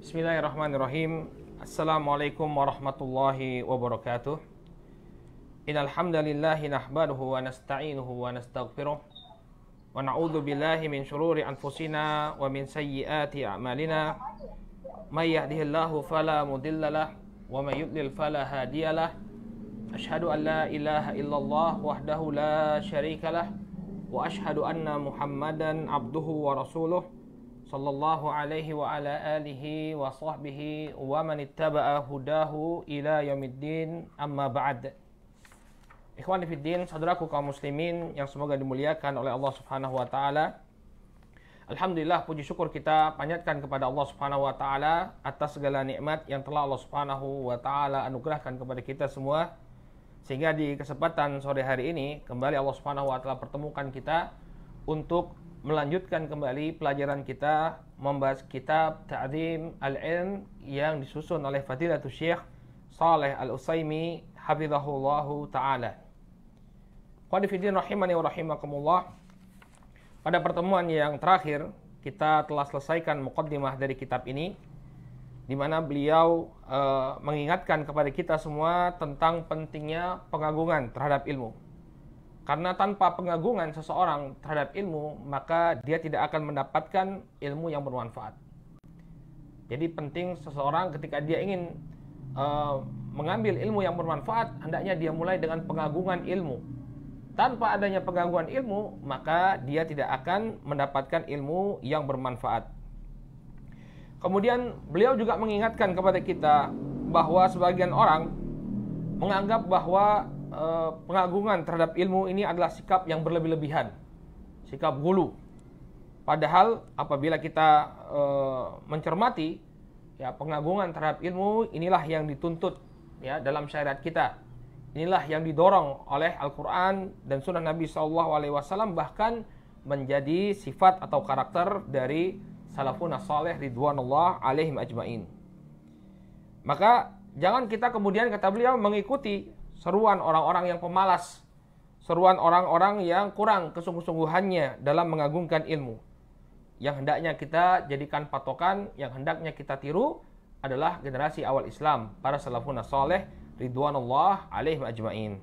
Bismillahirrahmanirrahim. Assalamualaikum warahmatullahi wabarakatuh. Innal hamdalillahi nahmaduhu wa nasta'inuhu wa nastaghfiruh wa na'udzu billahi min shururi anfusina wa min sayyiati a'malina. May yahdihillahu fala mudilla lahu wa may yudlil fala hadiyalah. Asyhadu an la ilaha illallah wahdahu la syarika lah wa asyhadu anna Muhammadan abduhu wa rasuluh sallallahu alaihi wa ala alihi wa sahbihi wa man ittaba'a hudahu ila yaumiddin, amma ba'd. Ikhwani fiddin, saudaraku kaum muslimin yang semoga dimuliakan oleh Allah Subhanahu wa taala. Alhamdulillah, puji syukur kita panjatkan kepada Allah Subhanahu wa taala atas segala nikmat yang telah Allah Subhanahu wa taala anugerahkan kepada kita semua, sehingga di kesempatan sore hari ini kembali Allah Subhanahu wa taala pertemukan kita untuk melanjutkan kembali pelajaran kita membahas kitab Ta'dzim al-Ilm yang disusun oleh Fadilatul Syekh Shalih Al-Utsaimin hafizahullahu taala. Qadifidin rahimani wa rahimakumullah. Pada pertemuan yang terakhir kita telah selesaikan muqaddimah dari kitab ini, di mana beliau mengingatkan kepada kita semua tentang pentingnya pengagungan terhadap ilmu. Karena tanpa pengagungan seseorang terhadap ilmu, maka dia tidak akan mendapatkan ilmu yang bermanfaat. Jadi penting seseorang ketika dia ingin mengambil ilmu yang bermanfaat, hendaknya dia mulai dengan pengagungan ilmu. Tanpa adanya pengagungan ilmu, maka dia tidak akan mendapatkan ilmu yang bermanfaat. Kemudian beliau juga mengingatkan kepada kita bahwa sebagian orang menganggap bahwa pengagungan terhadap ilmu ini adalah sikap yang berlebih-lebihan, sikap gulu. Padahal apabila kita mencermati, ya, pengagungan terhadap ilmu inilah yang dituntut, ya, dalam syariat kita. Inilah yang didorong oleh Al-Quran dan Sunnah Nabi SAW, bahkan menjadi sifat atau karakter dari salafun as-salih ridwanullah alaihim ajma'in. Maka jangan kita kemudian, kata beliau, mengikuti seruan orang-orang yang pemalas, seruan orang-orang yang kurang kesungguh-sungguhannya dalam mengagungkan ilmu. Yang hendaknya kita jadikan patokan, yang hendaknya kita tiru adalah generasi awal Islam, para salafun as-salih ridwanullah alaihim ajma'in.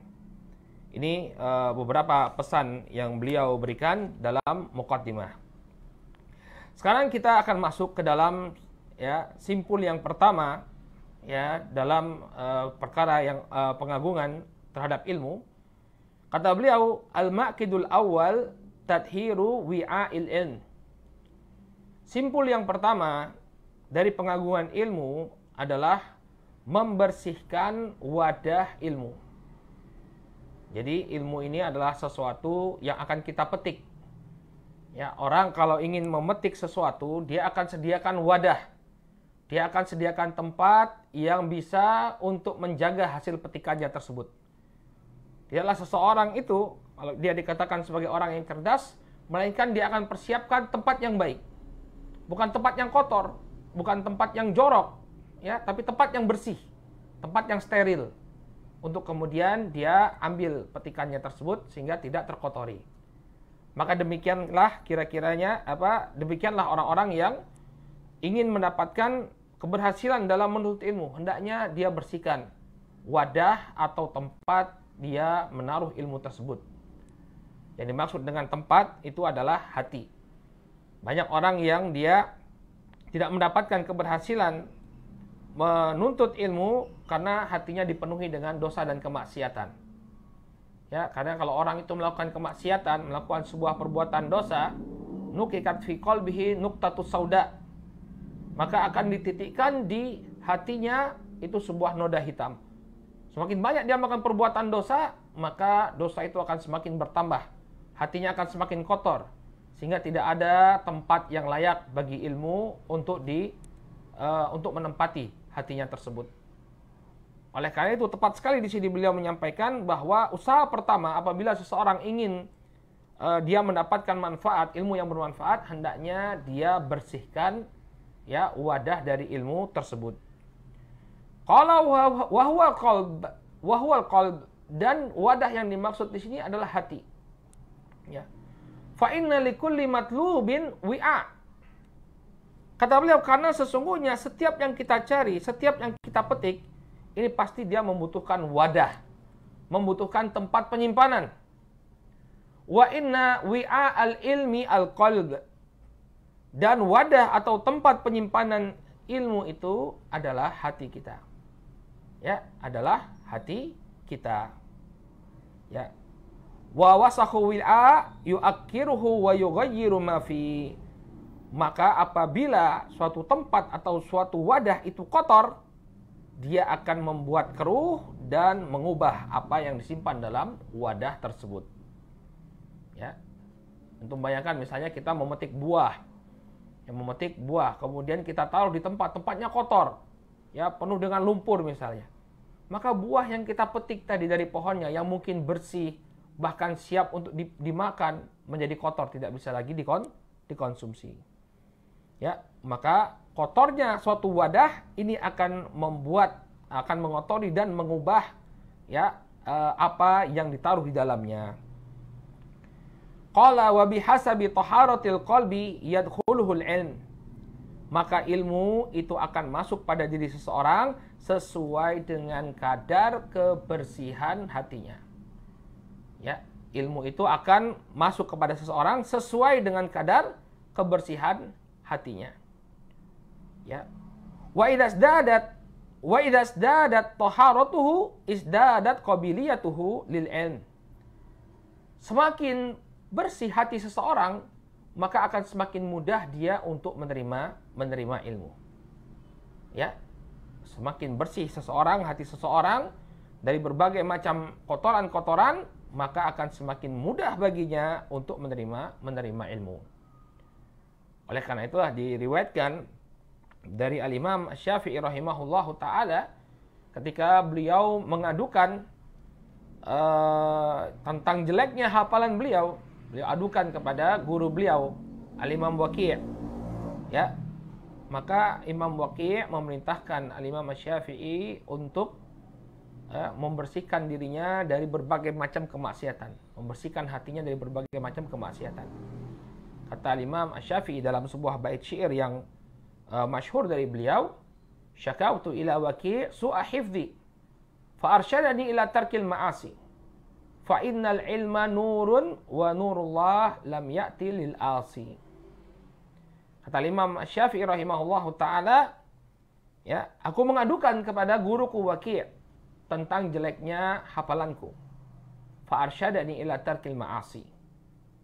Ini beberapa pesan yang beliau berikan dalam muqaddimah. Sekarang kita akan masuk ke dalam, ya, simpul yang pertama, ya, dalam perkara yang pengagungan terhadap ilmu. Kata beliau, al-maqidul awal tadhiru wi'a'il ilm. Simpul yang pertama dari pengagungan ilmu adalah membersihkan wadah ilmu. Jadi ilmu ini adalah sesuatu yang akan kita petik. Ya, orang kalau ingin memetik sesuatu, dia akan sediakan wadah. Dia akan sediakan tempat yang bisa untuk menjaga hasil petikannya tersebut. Dialah seseorang itu, kalau dia dikatakan sebagai orang yang cerdas, melainkan dia akan persiapkan tempat yang baik. Bukan tempat yang kotor, bukan tempat yang jorok, ya, tapi tempat yang bersih, tempat yang steril. Untuk kemudian dia ambil petikannya tersebut sehingga tidak terkotori. Maka demikianlah kira-kiranya demikianlah orang-orang yang ingin mendapatkan keberhasilan dalam menuntut ilmu, hendaknya dia bersihkan wadah atau tempat dia menaruh ilmu tersebut. Yang dimaksud dengan tempat itu adalah hati. Banyak orang yang dia tidak mendapatkan keberhasilan menuntut ilmu karena hatinya dipenuhi dengan dosa dan kemaksiatan. Ya, karena kalau orang itu melakukan kemaksiatan, melakukan sebuah perbuatan dosa, nukikat fi qalbihi nuqtatus sauda, maka akan dititikkan di hatinya itu sebuah noda hitam. Semakin banyak dia melakukan perbuatan dosa, maka dosa itu akan semakin bertambah. Hatinya akan semakin kotor, sehingga tidak ada tempat yang layak bagi ilmu untuk menempati hatinya tersebut. Oleh karena itu tepat sekali di sini beliau menyampaikan bahwa usaha pertama apabila seseorang ingin dia mendapatkan manfaat, ilmu yang bermanfaat, hendaknya dia bersihkan, ya, wadah dari ilmu tersebut. Qala wa huwa qalb, dan wadah yang dimaksud di sini adalah hati. Ya. Fa inna likulli matlubin wi'a. Kata beliau, karena sesungguhnya setiap yang kita cari, setiap yang kita petik, ini pasti dia membutuhkan wadah, membutuhkan tempat penyimpanan. Wa inna wi'a al-ilmi al-qalb. Dan wadah atau tempat penyimpanan ilmu itu adalah hati kita. Ya, adalah hati kita. Ya. Wa wasakhu wi'a yu'akkiruhu wa yughayyiru ma fi. Maka apabila suatu tempat atau suatu wadah itu kotor, dia akan membuat keruh dan mengubah apa yang disimpan dalam wadah tersebut. Ya. Untuk bayangkan misalnya kita memetik buah. Kemudian kita taruh di tempatnya kotor. Ya, penuh dengan lumpur misalnya. Maka buah yang kita petik tadi dari pohonnya yang mungkin bersih, bahkan siap untuk dimakan, menjadi kotor, tidak bisa lagi dikonsumsi. Ya, maka kotornya suatu wadah ini akan mengotori dan mengubah ya apa yang ditaruh di dalamnya. Qala wa bihasabi taharatil qalbi yadkhuluhul ilm. Maka ilmu itu akan masuk pada diri seseorang sesuai dengan kadar kebersihan hatinya. Ya, ilmu itu akan masuk kepada seseorang sesuai dengan kadar kebersihan hatinya. Ya. Wa idza izdadat taharatuhu izdadat qabiliyatuhu lil ilm. Semakin bersih hati seseorang, maka akan semakin mudah dia untuk menerima ilmu. Ya. Semakin bersih hati seseorang dari berbagai macam kotoran-kotoran, maka akan semakin mudah baginya untuk menerima ilmu. Oleh karena itulah diriwayatkan dari Al-Imam Syafi'i rahimahullahu ta'ala ketika beliau mengadukan tentang jeleknya hafalan beliau adukan kepada guru beliau Al-Imam Waqi'. Ya. Maka Imam Waqi' memerintahkan Al-Imam Syafi'i untuk membersihkan dirinya dari berbagai macam kemaksiatan, membersihkan hatinya dari berbagai macam kemaksiatan. Kata Imam Syafi'i dalam sebuah bait syair yang masyhur dari beliau, syakautu ila Waqi' su'a hifdhi fa arsyadani ila tarkil ma'asi fa innal ilma nurun wa nurullah lam ya'ti lil asi. Kata Imam Syafi'i rahimahullahu taala, ya, aku mengadukan kepada guruku Waqi' tentang jeleknya hafalanku. Fa arsyadani ila tarkil ma'asi.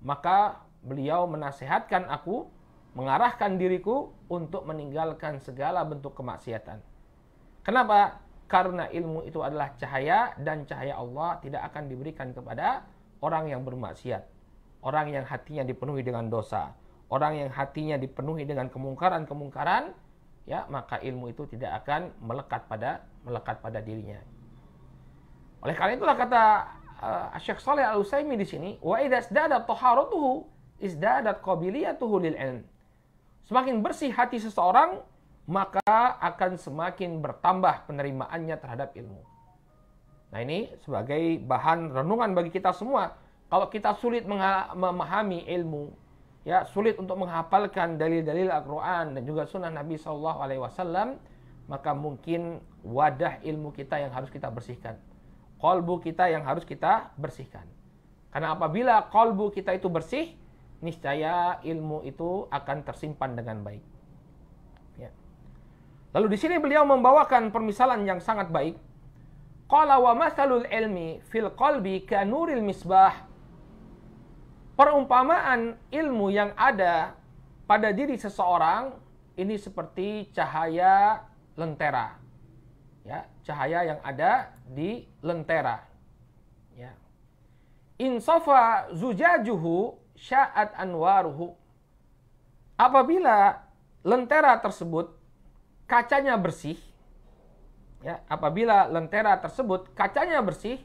Maka beliau menasihatkan aku, mengarahkan diriku untuk meninggalkan segala bentuk kemaksiatan. Kenapa? Karena ilmu itu adalah cahaya dan cahaya Allah tidak akan diberikan kepada orang yang bermaksiat. Orang yang hatinya dipenuhi dengan dosa. Orang yang hatinya dipenuhi dengan kemungkaran-kemungkaran, ya, maka ilmu itu tidak akan melekat pada dirinya. Oleh karena itulah kata Syekh Shalih Al-Utsaimin di sini, wa idza izdadat taharatuhu izdadat qabiliyatuhu lil ilm. Semakin bersih hati seseorang, maka akan semakin bertambah penerimaannya terhadap ilmu. Nah, ini sebagai bahan renungan bagi kita semua. Kalau kita sulit memahami ilmu, ya, sulit untuk menghafalkan dalil-dalil Al-Qur'an dan juga sunnah Nabi SAW, maka mungkin wadah ilmu kita yang harus kita bersihkan. Qalbu kita yang harus kita bersihkan. Karena apabila qalbu kita itu bersih, niscaya ilmu itu akan tersimpan dengan baik. Ya. Lalu di sini beliau membawakan permisalan yang sangat baik. Qala wa mathalul ilmi fil qalbi ka nuril misbah. Perumpamaan ilmu yang ada pada diri seseorang ini seperti cahaya lentera. Ya, cahaya yang ada di lentera. Ya. Insafa zujajuhu sya'at anwaruhu. Apabila lentera tersebut kacanya bersih, ya, apabila lentera tersebut kacanya bersih,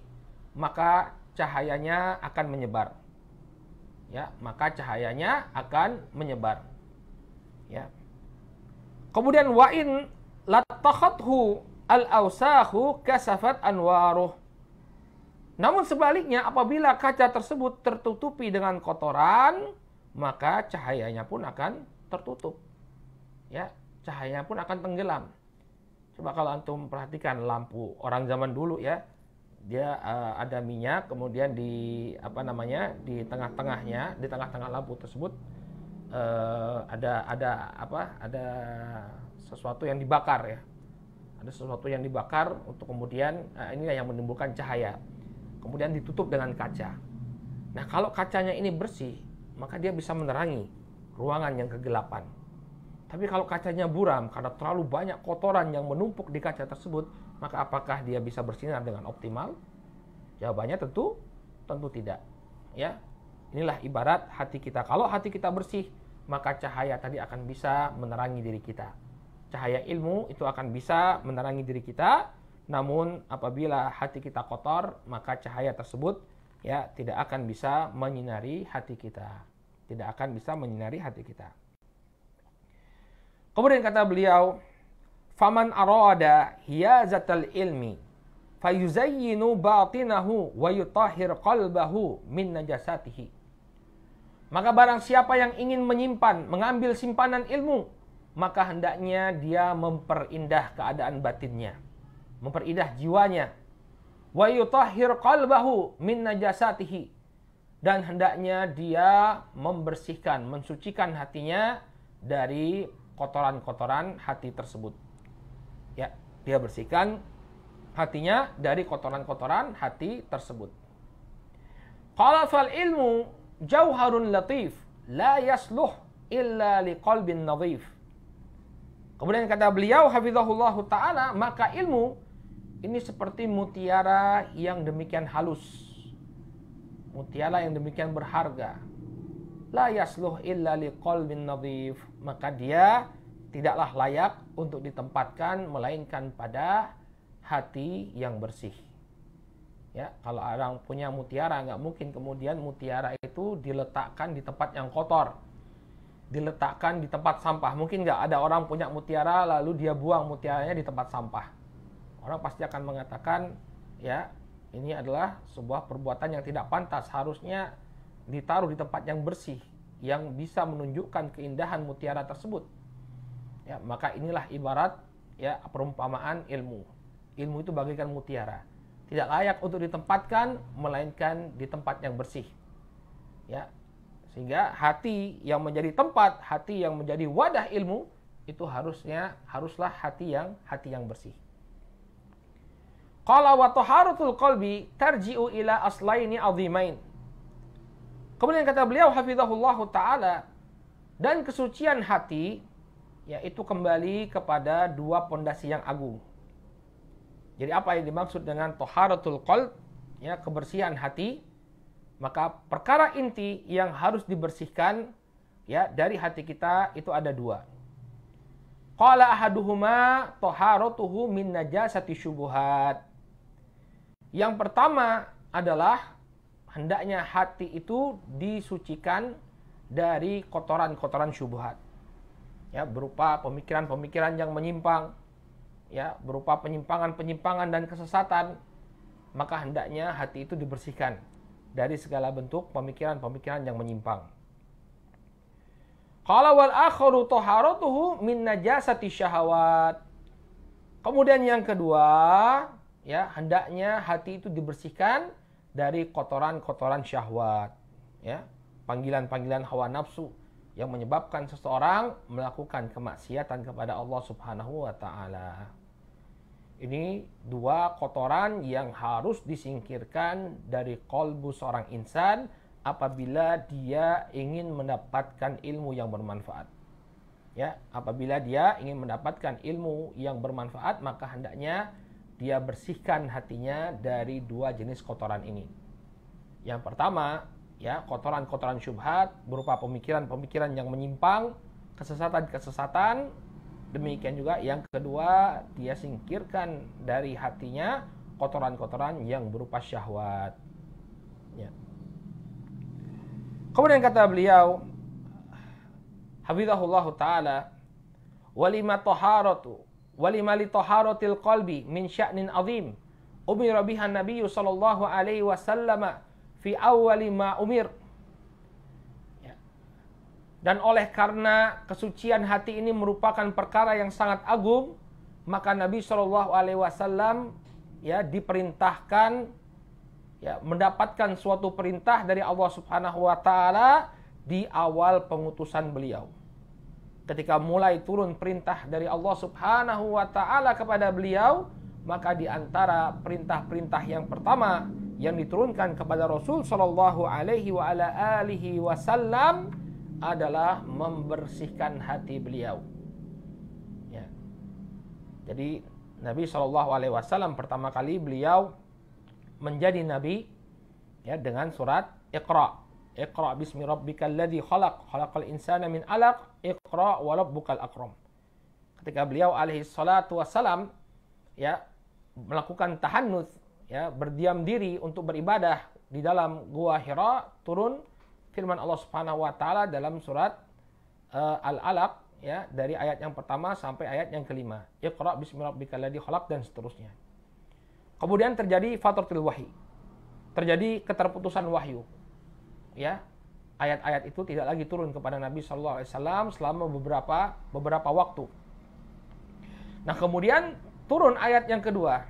maka cahayanya akan menyebar. Ya, maka cahayanya akan menyebar. Ya. Kemudian wa in latakhathu al-awsahu kasafat anwaruh. Namun sebaliknya, apabila kaca tersebut tertutupi dengan kotoran, maka cahayanya pun akan tertutup. ya cahayanya pun akan tenggelam. Coba kalau antum perhatikan lampu orang zaman dulu ya, dia ada minyak, kemudian di di tengah-tengahnya, di tengah-tengah lampu tersebut ada sesuatu yang dibakar ya. Ada sesuatu yang dibakar untuk kemudian inilah yang menimbulkan cahaya. Kemudian ditutup dengan kaca. Nah, kalau kacanya ini bersih, maka dia bisa menerangi ruangan yang kegelapan. Tapi kalau kacanya buram karena terlalu banyak kotoran yang menumpuk di kaca tersebut, maka apakah dia bisa bersinar dengan optimal? Jawabannya tentu tidak. Ya. Inilah ibarat hati kita. Kalau hati kita bersih, maka cahaya tadi akan bisa menerangi diri kita. Cahaya ilmu itu akan bisa menerangi diri kita. Namun apabila hati kita kotor, maka cahaya tersebut ya tidak akan bisa menyinari hati kita. Tidak akan bisa menyinari hati kita. Kemudian kata beliau, "Faman arada hiyazatal ilmi fayuzayyinu batinahu wa yutahhir qalbahu min najasatihi." Maka barang siapa yang ingin menyimpan, mengambil simpanan ilmu, maka hendaknya dia memperindah keadaan batinnya, memperindah jiwanya. Wa yutahhir qalbahu min najasatihi, dan hendaknya dia membersihkan, mensucikan hatinya dari kotoran-kotoran hati tersebut. Ya, dia bersihkan hatinya dari kotoran-kotoran hati tersebut. Qala fal ilmu jauharun latif la yasluh illa liqalbin nadhif. Kemudian kata beliau hafizahullah taala, maka ilmu ini seperti mutiara yang demikian halus, mutiara yang demikian berharga. La yasluh illa liqalbin nadhif, maka dia tidaklah layak untuk ditempatkan melainkan pada hati yang bersih. Ya, kalau orang punya mutiara, nggak mungkin kemudian mutiara itu diletakkan di tempat yang kotor, diletakkan di tempat sampah. Mungkin nggak ada orang punya mutiara lalu dia buang mutiaranya di tempat sampah. Orang pasti akan mengatakan, ya ini adalah sebuah perbuatan yang tidak pantas. Harusnya ditaruh di tempat yang bersih, yang bisa menunjukkan keindahan mutiara tersebut. Ya, maka inilah ibarat ya perumpamaan ilmu. Ilmu itu bagaikan mutiara, tidak layak untuk ditempatkan melainkan di tempat yang bersih. Ya, sehingga hati yang menjadi tempat, hati yang menjadi wadah ilmu itu haruslah hati yang bersih. Qala wa taharatul qalbi tarji'u ila aslaini azimain. Kemudian kata beliau hafizahullah taala, dan kesucian hati yaitu kembali kepada dua pondasi yang agung. Jadi apa yang dimaksud dengan taharatul qalb, ya kebersihan hati? Maka perkara inti yang harus dibersihkan ya dari hati kita itu ada dua. Qala ahaduhuma taharatuhu min najasati syubuhat. Yang pertama adalah hendaknya hati itu disucikan dari kotoran-kotoran syubhat. Ya, berupa pemikiran-pemikiran yang menyimpang, ya, berupa penyimpangan-penyimpangan dan kesesatan, maka hendaknya hati itu dibersihkan dari segala bentuk pemikiran-pemikiran yang menyimpang. Qala wal akharu taharatuhu min najasati syahawat. Kemudian yang kedua, ya, hendaknya hati itu dibersihkan dari kotoran-kotoran syahwat, ya, panggilan-panggilan hawa nafsu yang menyebabkan seseorang melakukan kemaksiatan kepada Allah Subhanahu wa taala. Ini dua kotoran yang harus disingkirkan dari qalbu seorang insan apabila dia ingin mendapatkan ilmu yang bermanfaat. Ya, apabila dia ingin mendapatkan ilmu yang bermanfaat, maka hendaknya dia bersihkan hatinya dari dua jenis kotoran ini. Yang pertama, ya, kotoran-kotoran syubhat berupa pemikiran-pemikiran yang menyimpang, kesesatan-kesesatan. Demikian juga yang kedua, dia singkirkan dari hatinya kotoran-kotoran yang berupa syahwat. Ya. Kemudian kata beliau, hafizahullah taala, walima li taharatil qalbi min sya'nin azim umira biha nabiyyu sallallahu alaihi wasallam fi awwali ma umir. Ya. Dan oleh karena kesucian hati ini merupakan perkara yang sangat agung, maka Nabi Shallallahu Alaihi Wasallam ya diperintahkan ya mendapatkan suatu perintah dari Allah Subhanahu Wa Taala di awal pengutusan beliau. Ketika mulai turun perintah dari Allah Subhanahu Wa Taala kepada beliau, maka di antara perintah-perintah yang pertama yang diturunkan kepada Rasul Shallallahu Alaihi Wasallam adalah membersihkan hati beliau. Ya. Jadi Nabi Shallallahu Alaihi Wasallam pertama kali beliau menjadi nabi ya dengan surat Iqra. Iqra bismi rabbikal ladzi khalaq, khalaqal insana min 'alaq, Iqra wa rabbukal akram. Ketika beliau alaihi salatu wassalam ya melakukan tahannuts ya berdiam diri untuk beribadah di dalam gua Hira, turun firman Allah Subhanahu wa taala dalam surat Al-Alaq ya dari ayat yang pertama sampai ayat yang kelima. Iqra bismi rabbikal ladzi khalaq dan seterusnya. Kemudian terjadi fatratul wahyi. Terjadi keterputusan wahyu. Ya. Ayat-ayat itu tidak lagi turun kepada Nabi sallallahu alaihi wasallam selama beberapa waktu. Nah, kemudian turun ayat yang kedua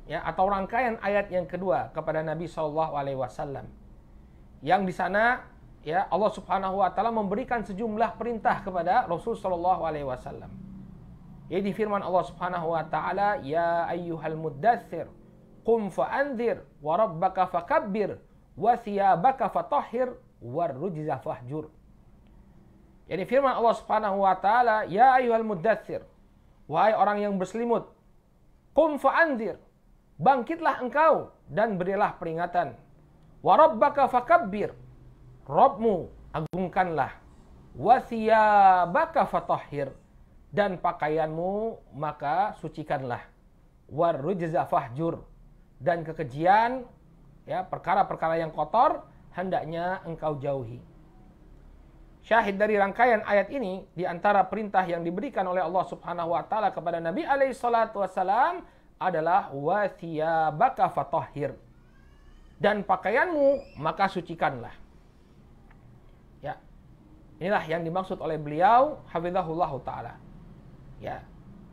ya atau rangkaian ayat yang kedua kepada Nabi sallallahu alaihi wasallam. Yang di sana ya Allah Subhanahu wa taala memberikan sejumlah perintah kepada Rasul sallallahu alaihi wasallam. Yaitu firman Allah Subhanahu wa taala, "Ya ayyuhal muddatsir, qum fa'anzir wa rabbaka fakabbir wa thiyabaka fatahhir war rujza fahjur." Jadi firman Allah Subhanahu wa taala, "Ya ayyuhal muddatsir, wahai orang yang berselimut, qum fa'anzir, bangkitlah engkau dan berilah peringatan. Wa rabbaka fakabbir, Rabbmu agungkanlah. Wa thiyabaka fatahhir, dan pakaianmu maka sucikanlah. War rujza fahjur, dan kekejian ya perkara-perkara yang kotor hendaknya engkau jauhi." Syahid dari rangkaian ayat ini di antara perintah yang diberikan oleh Allah Subhanahu wa taala kepada Nabi alaihi salatu wasalam adalah wa thiyabaka fatahhir, dan pakaianmu maka sucikanlah. Ya. Inilah yang dimaksud oleh beliau hafizahullah taala. Ya.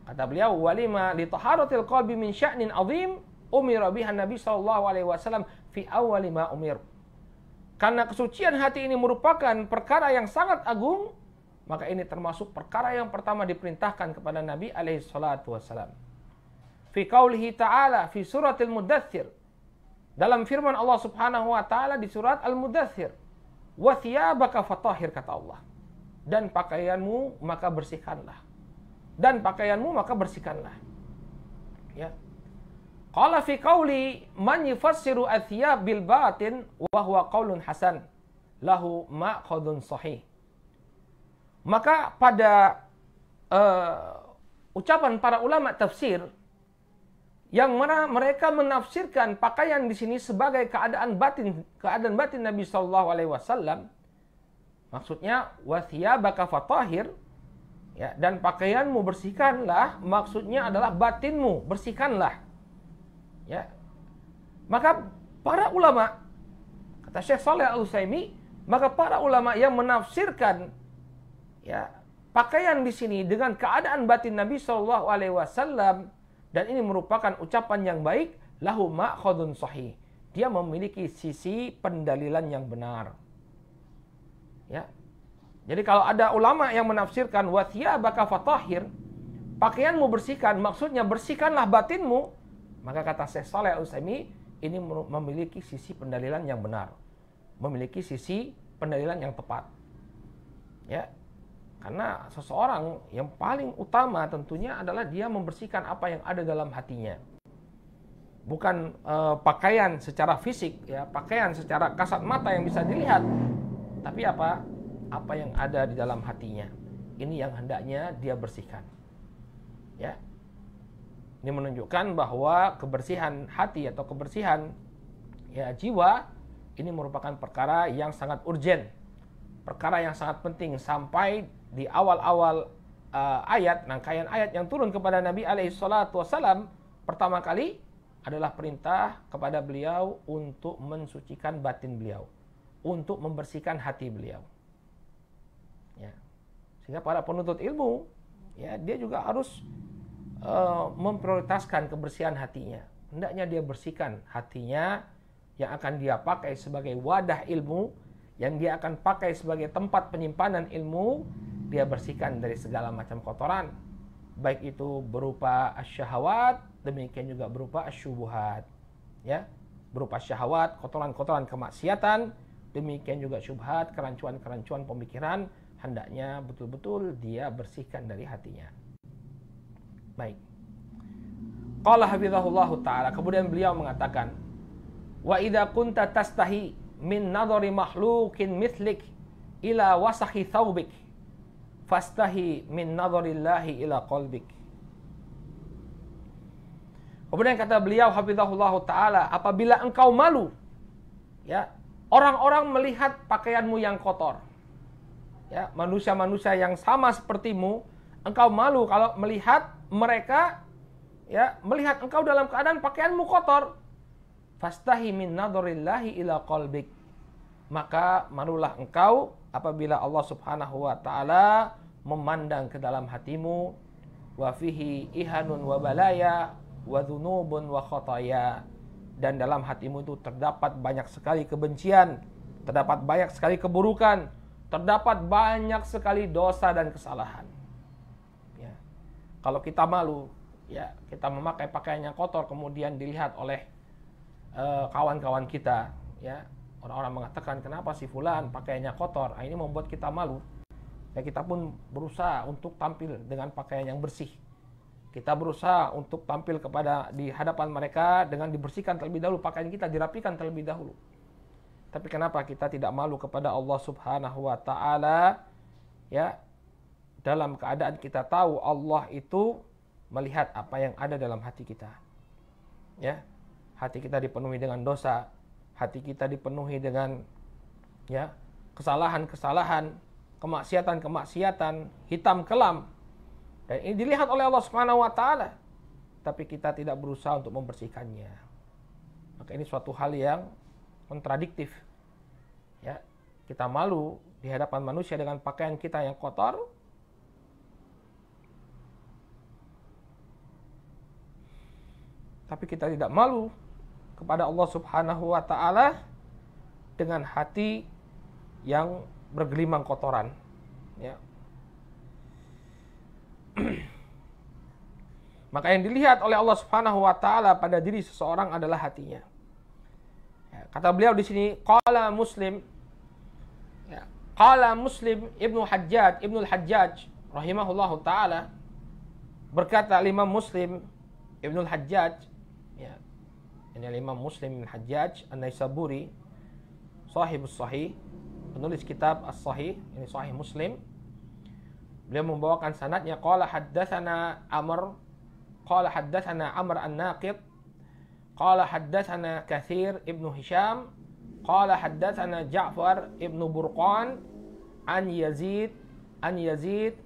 Kata beliau, walima li taharatil qalbi min sya'nin 'azim umira biha Nabi sallallahu alaihi wasallam fi awwali ma umir. Karena kesucian hati ini merupakan perkara yang sangat agung, maka ini termasuk perkara yang pertama diperintahkan kepada Nabi alaihi salatu wasallam. Fi qaulihi ta'ala fi suratil Muddatsir, dalam firman Allah Subhanahu wa taala di surat Al-Muddatsir, wa thiyabaka fatahhir, kata Allah, dan pakaianmu maka bersihkanlah. Dan pakaianmu maka bersihkanlah. Ya. Qala fi qauli man yufassiru athiyab bil batin wa huwa qaulun hasan lahu ma'khadun sahih. Maka pada ucapan para ulama tafsir yang mana mereka menafsirkan pakaian di sini sebagai keadaan batin Nabi sallallahu alaihi wasallam, maksudnya wa thiyabaka fatahhir, ya, dan pakaianmu bersihkanlah, maksudnya adalah batinmu bersihkanlah. Ya. Maka para ulama, kata Syekh Shalih Al-Utsaimin, maka para ulama yang menafsirkan ya pakaian di sini dengan keadaan batin Nabi sallallahu alaihi wasallam, dan ini merupakan ucapan yang baik, lahu ma'khadun sahih. Dia memiliki sisi pendalilan yang benar. Ya. Jadi kalau ada ulama yang menafsirkan wa thiyabaka fatahhir, pakaianmu bersihkan, maksudnya bersihkanlah batinmu, maka kata Syekh Shalih Al-Utsaimin, ini memiliki sisi pendalilan yang benar. Memiliki sisi pendalilan yang tepat. Ya. Karena seseorang yang paling utama tentunya adalah dia membersihkan apa yang ada dalam hatinya. Bukan pakaian secara fisik, ya, pakaian secara kasat mata yang bisa dilihat. Tapi apa? Apa yang ada di dalam hatinya. Ini yang hendaknya dia bersihkan. Ya. Ini menunjukkan bahwa kebersihan hati atau kebersihan ya jiwa ini merupakan perkara yang sangat urgen. Perkara yang sangat penting sampai di awal-awal ayat, rangkaian ayat yang turun kepada Nabi alaihi salatu wasallam pertama kali adalah perintah kepada beliau untuk mensucikan batin beliau, untuk membersihkan hati beliau. Sehingga para penuntut ilmu, ya, dia juga harus memprioritaskan kebersihan hatinya. Hendaknya dia bersihkan hatinya yang akan dia pakai sebagai wadah ilmu, yang dia akan pakai sebagai tempat penyimpanan ilmu. Dia bersihkan dari segala macam kotoran, baik itu berupa asyahawat, demikian juga berupa asyubuhat, ya, berupa syahwat, kotoran-kotoran kemaksiatan, demikian juga syubhat, kerancuan-kerancuan pemikiran, hendaknya betul-betul dia bersihkan dari hatinya. Baik. Qala hafizahullahu ta'ala, kemudian beliau mengatakan, wa idza kunta tastahi min nadhari makhluqin mithlik ila wasakhi thawbik fastahi min nadharillahi ila qalbik. Kemudian kata beliau hafizahullahu ta'ala, apabila engkau malu, ya, orang-orang melihat pakaianmu yang kotor, ya, manusia-manusia yang sama sepertimu, engkau malu kalau melihat mereka, ya, melihat engkau dalam keadaan pakaianmu kotor. Fastahi min nadharillahi ila qalbik. Maka malulah engkau apabila Allah Subhanahu wa taala memandang ke dalam hatimu. Wa fihi ihanun wa balaya wa dzunubun wa khataya. Dan dalam hatimu itu terdapat banyak sekali kebencian, terdapat banyak sekali keburukan, terdapat banyak sekali dosa dan kesalahan. Ya. Kalau kita malu, ya, kita memakai pakaian yang kotor kemudian dilihat oleh kawan-kawan kita, ya, orang-orang mengatakan kenapa si fulan pakaiannya kotor, ini membuat kita malu. Ya, kita pun berusaha untuk tampil dengan pakaian yang bersih. Kita berusaha untuk tampil di hadapan mereka dengan dibersihkan terlebih dahulu, pakaian kita dirapikan terlebih dahulu. Tapi kenapa kita tidak malu kepada Allah Subhanahu wa taala, ya, dalam keadaan kita tahu Allah itu melihat apa yang ada dalam hati kita. Ya, hati kita dipenuhi dengan dosa, hati kita dipenuhi dengan, ya, kesalahan-kesalahan, kemaksiatan-kemaksiatan, hitam kelam. Dan ini dilihat oleh Allah Subhanahu wa taala, tapi kita tidak berusaha untuk membersihkannya. Maka ini suatu hal yang kontradiktif. Ya, kita malu di hadapan manusia dengan pakaian kita yang kotor, tapi kita tidak malu kepada Allah Subhanahu wa taala dengan hati yang bergelimang kotoran, ya. Maka yang dilihat oleh Allah Subhanahu wa taala pada diri seseorang adalah hatinya. Ya, kata beliau di sini, qala Muslim, ya, qala Muslim Ibnu Hajjaj rahimahullahu taala, berkata Imam Muslim Ibnu Hajjaj, ya, ini Imam Muslim bin Hajjaj An-Naisaburi, sahibus sahih, penulis kitab As-Sahih, ini Sahih Muslim. Beliau membawakan sanadnya, qala haddatsana Amr An-Naqid, qala haddatsana Katsir ibnu Hisham, qala haddatsana Ja'far ibnu Burqan an Yazid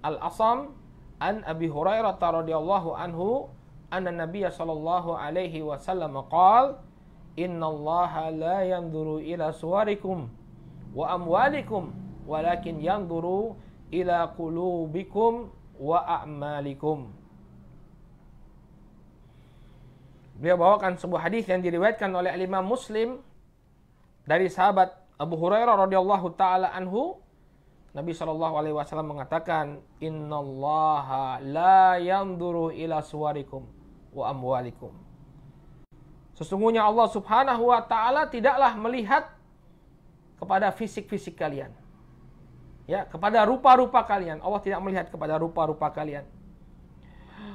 al-Asam an Abi Hurairah radhiyallahu anhu anna Nabiy sallallahu alaihi wasallam qala innallaha la yanzuru ila suwarikum wa amwalikum walakin yanzuru ila qulubikum wa a'malikum. Beliau bawakan sebuah hadis yang diriwayatkan oleh Imam Muslim dari sahabat Abu Hurairah radhiyallahu taala anhu. Nabi sallallahu alaihi wasallam mengatakan, innallaha la yanzuru ila suwarikum wa amwalikum. Sesungguhnya Allah Subhanahu wa taala tidaklah melihat kepada fisik-fisik kalian. Ya, kepada rupa-rupa kalian. Allah tidak melihat kepada rupa-rupa kalian.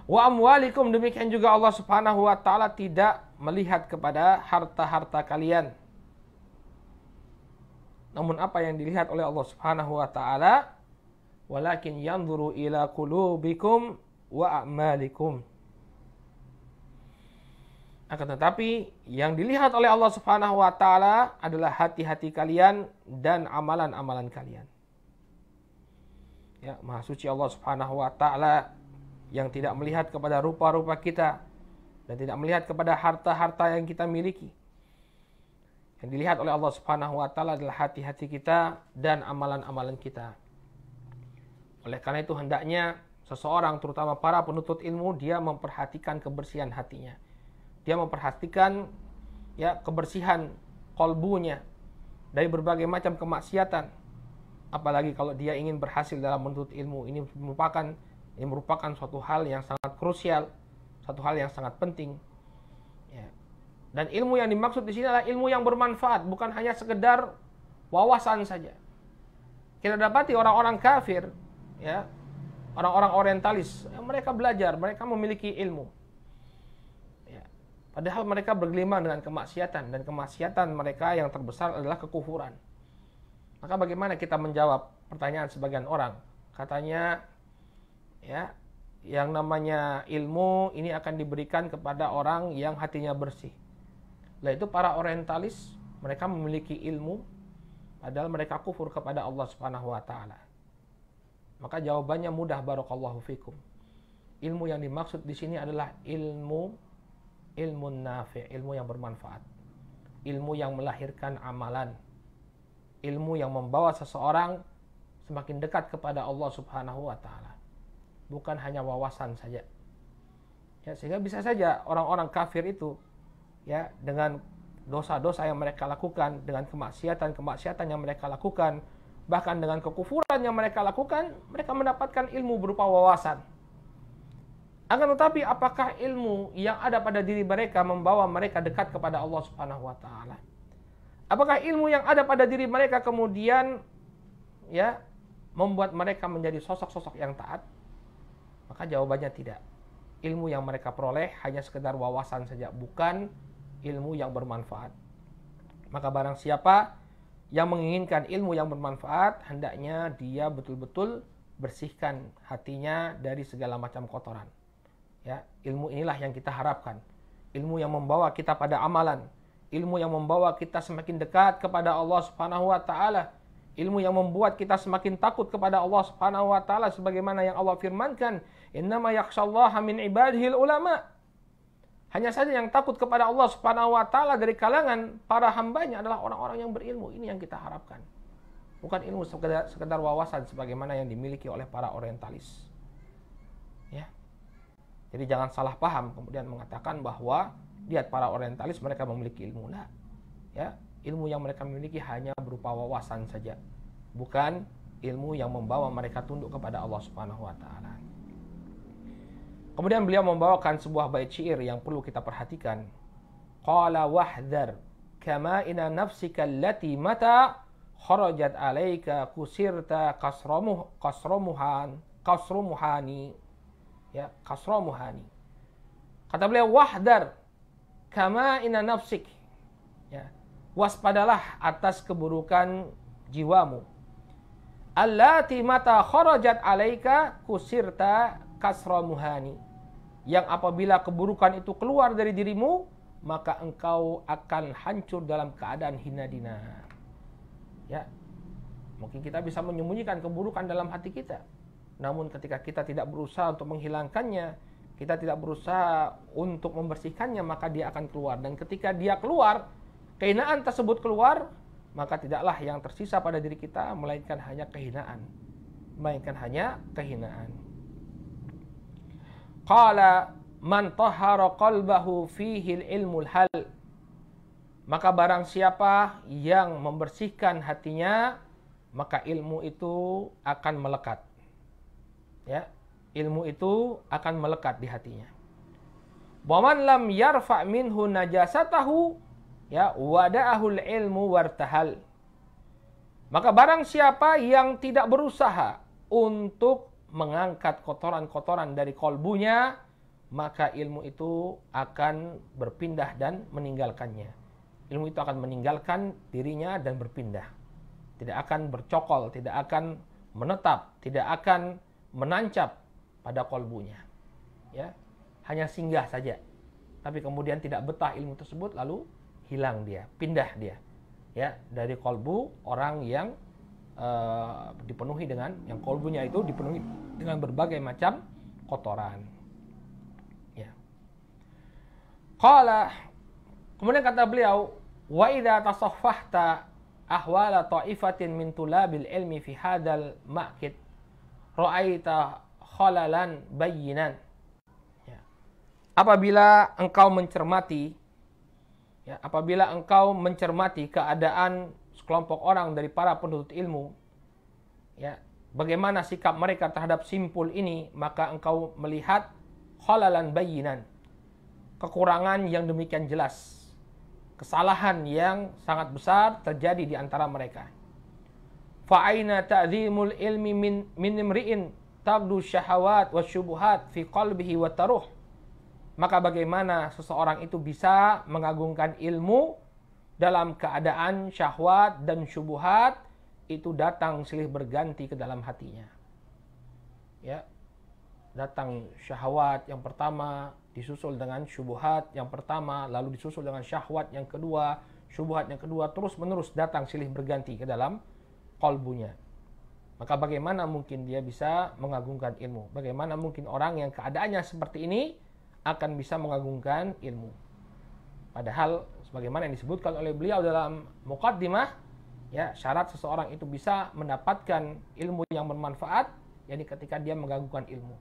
Wa amwalikum, demikian juga Allah Subhanahu wa taala tidak melihat kepada harta-harta kalian. Namun apa yang dilihat oleh Allah Subhanahu wa taala, walakin yanzuru ila qulubikum wa a'malikum. Akan tetapi yang dilihat oleh Allah Subhanahu wa taala adalah hati-hati kalian dan amalan-amalan kalian. Ya, Maha Suci Allah Subhanahu wa taala yang tidak melihat kepada rupa-rupa kita dan tidak melihat kepada harta-harta yang kita miliki. Yang dilihat oleh Allah Subhanahu wa taala adalah hati-hati kita dan amalan-amalan kita. Oleh karena itu hendaknya seseorang, terutama para penuntut ilmu, dia memperhatikan kebersihan hatinya. Dia memperhatikan ya kebersihan kolbunya dari berbagai macam kemaksiatan. Apalagi kalau dia ingin berhasil dalam menuntut ilmu, ini merupakan suatu hal yang sangat krusial, satu hal yang sangat penting. Ya. Dan ilmu yang dimaksud di sini adalah ilmu yang bermanfaat, bukan hanya sekedar wawasan saja. Kita dapati orang-orang kafir, ya, orang-orang orientalis, ya, mereka belajar, mereka memiliki ilmu. Ya. Padahal mereka bergelimang dengan kemaksiatan, dan kemaksiatan mereka yang terbesar adalah kekufuran. Maka bagaimana kita menjawab pertanyaan sebagian orang? Katanya, ya, yang namanya ilmu ini akan diberikan kepada orang yang hatinya bersih. Lah itu para orientalis, mereka memiliki ilmu, padahal mereka kufur kepada Allah Subhanahu wa taala. Maka jawabannya mudah, barakallahu fikum. Ilmu yang dimaksud di sini adalah ilmu nafi', ilmu yang bermanfaat. Ilmu yang melahirkan amalan. Ilmu yang membawa seseorang semakin dekat kepada Allah Subhanahu wa taala. Bukan hanya wawasan saja. Ya, sehingga bisa saja orang-orang kafir itu, ya, dengan dosa-dosa yang mereka lakukan, dengan kemaksiatan yang mereka lakukan, bahkan dengan kekufuran yang mereka lakukan, mereka mendapatkan ilmu berupa wawasan. Akan tetapi apakah ilmu yang ada pada diri mereka membawa mereka dekat kepada Allah Subhanahu wa taala? Apakah ilmu yang ada pada diri mereka kemudian, ya, membuat mereka menjadi sosok-sosok yang taat? Maka jawabannya tidak. Ilmu yang mereka peroleh hanya sekedar wawasan saja, bukan ilmu yang bermanfaat. Maka barang siapa yang menginginkan ilmu yang bermanfaat, hendaknya dia betul-betul bersihkan hatinya dari segala macam kotoran. Ya, ilmu inilah yang kita harapkan. Ilmu yang membawa kita pada amalan, ilmu yang membawa kita semakin dekat kepada Allah Subhanahu wa taala, ilmu yang membuat kita semakin takut kepada Allah Subhanahu wa taala sebagaimana yang Allah firmankan, "Innama yakhsyallaha min ibadihil ulama." Hanya saja yang takut kepada Allah Subhanahu wa taala dari kalangan para hambanya adalah orang-orang yang berilmu. Ini yang kita harapkan. Bukan ilmu sekedar wawasan sebagaimana yang dimiliki oleh para orientalis. Ya. Jadi jangan salah paham kemudian mengatakan bahwa lihat para orientalis mereka memiliki ilmu. Nah, ya, ilmu yang mereka miliki hanya berupa wawasan saja, bukan ilmu yang membawa mereka tunduk kepada Allah Subhanahu wa taala. Kemudian beliau membawakan sebuah bait syair yang perlu kita perhatikan. Qala wahdhar kama ina nafsika allati mata kharajat alayka kusirta kasrumuhani. Ya, kasrumuhani. Kata beliau, wahdhar kama ina nafsik. Ya, waspadalah atas keburukan jiwamu. Allati mata kharajat alayka kusirta kasramuhani. Yang apabila keburukan itu keluar dari dirimu, maka engkau akan hancur dalam keadaan hina dina. Ya. Mungkin kita bisa menyembunyikan keburukan dalam hati kita. Namun ketika kita tidak berusaha untuk menghilangkannya, kita tidak berusaha untuk membersihkannya, maka dia akan keluar. Dan ketika dia keluar, kehinaan tersebut keluar, maka tidaklah yang tersisa pada diri kita melainkan hanya kehinaan. Qala man tahhara qalbahu fihi ilmul hal. Maka barang siapa yang membersihkan hatinya, maka ilmu itu akan melekat. Ya, ilmu itu akan melekat di hatinya. Wa man lam yarfa minhu najasatahu, ya, wada'ahul ilmu wartahal. Maka barang siapa yang tidak berusaha untuk mengangkat kotoran-kotoran dari kolbunya, maka ilmu itu akan berpindah dan meninggalkannya. Ilmu itu akan meninggalkan dirinya dan berpindah. Tidak akan bercokol, tidak akan menetap, tidak akan menancap pada kolbunya. Ya, hanya singgah saja. Tapi kemudian tidak betah ilmu tersebut, lalu hilang dia, pindah dia. Ya, dari kolbu orang yang dipenuhi dengan, yang kolbunya itu dipenuhi dengan berbagai macam kotoran. Ya. Qala, kemudian kata beliau, wa idza tasaffahta ahwala ta'ifatin min tulabil ilmi fi hadzal ma'kid ra'aita khalalan bayyinan. Ya. Apabila engkau mencermati, ya, apabila engkau mencermati keadaan sekelompok orang dari para penuntut ilmu, ya, bagaimana sikap mereka terhadap simpul ini, maka engkau melihat khalalan bayyinan, kekurangan yang demikian jelas, kesalahan yang sangat besar terjadi di antara mereka. Fa'aina ta'zimul ilmi min imri'in tagdu syahawat wa syubuhat fi qalbihi wa taruh. Maka bagaimana seseorang itu bisa mengagungkan ilmu dalam keadaan syahwat dan syubuhat itu datang silih berganti ke dalam hatinya. Ya. Datang syahwat yang pertama, disusul dengan syubuhat yang pertama, lalu disusul dengan syahwat yang kedua, syubuhat yang kedua, terus menerus datang silih berganti ke dalam qalbunya. Maka bagaimana mungkin dia bisa mengagungkan ilmu? Bagaimana mungkin orang yang keadaannya seperti ini akan bisa mengagungkan ilmu? Padahal sebagaimana yang disebutkan oleh beliau dalam muqaddimah, ya, syarat seseorang itu bisa mendapatkan ilmu yang bermanfaat, yakni ketika dia mengagungkan ilmu.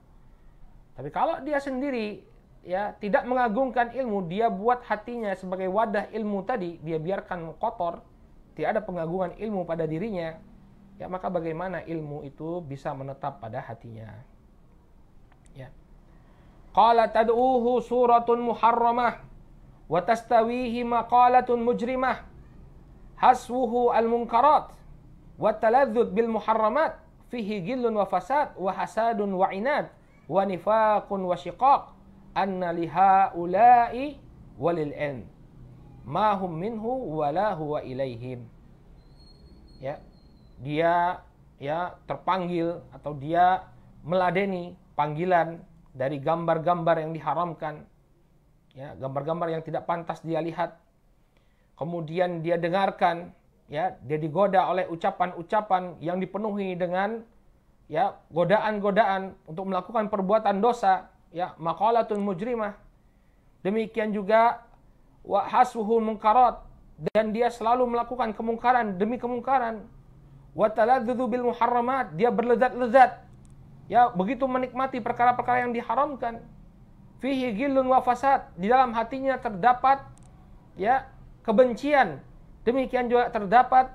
Tapi kalau dia sendiri, ya, tidak mengagungkan ilmu, dia buat hatinya sebagai wadah ilmu tadi, dia biarkan kotor, tidak ada pengagungan ilmu pada dirinya, ya, maka bagaimana ilmu itu bisa menetap pada hatinya? Ya. Qala tad'uhu suratun muharramah wa tastawihi maqalatun mujrimah haswuhu al-munkarat wa taladzud bil muharramat fihi gillun wa fasad wa hasadun wa inad wa nifaqun wa shiqaq anna lihaula'i walil ilm ma hum minhu wala huwa ilaihim. Ya, dia, ya, terpanggil atau dia meladeni panggilan dari gambar-gambar yang diharamkan, ya, gambar-gambar yang tidak pantas dia lihat. Kemudian dia dengarkan, ya, dia digoda oleh ucapan-ucapan yang dipenuhi dengan, ya, godaan-godaan untuk melakukan perbuatan dosa, ya, maqalatun mujrimah. Demikian juga wa haswuhul munkarat, dan dia selalu melakukan kemungkaran demi kemungkaran. Wa taladzudzu bil muharramat, dia berlezat-lezat, ya, begitu menikmati perkara-perkara yang diharamkan. Fihi gillun wa fasad, di dalam hatinya terdapat, ya, kebencian, demikian juga terdapat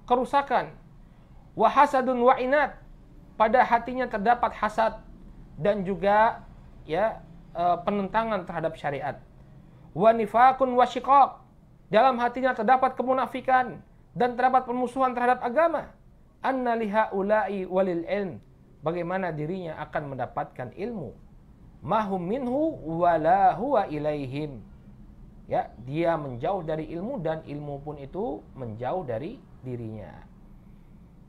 kerusakan. Wa hasadun wa inad, pada hatinya terdapat hasad dan juga, ya, penentangan terhadap syariat. Wa nifaqun wa syiqaq, dalam hatinya terdapat kemunafikan dan terdapat permusuhan terhadap agama. Anna lihaula'i walil ilm, bagaimana dirinya akan mendapatkan ilmu. Mahum minhu wala huwa ilaihim, ya, dia menjauh dari ilmu dan ilmu pun itu menjauh dari dirinya.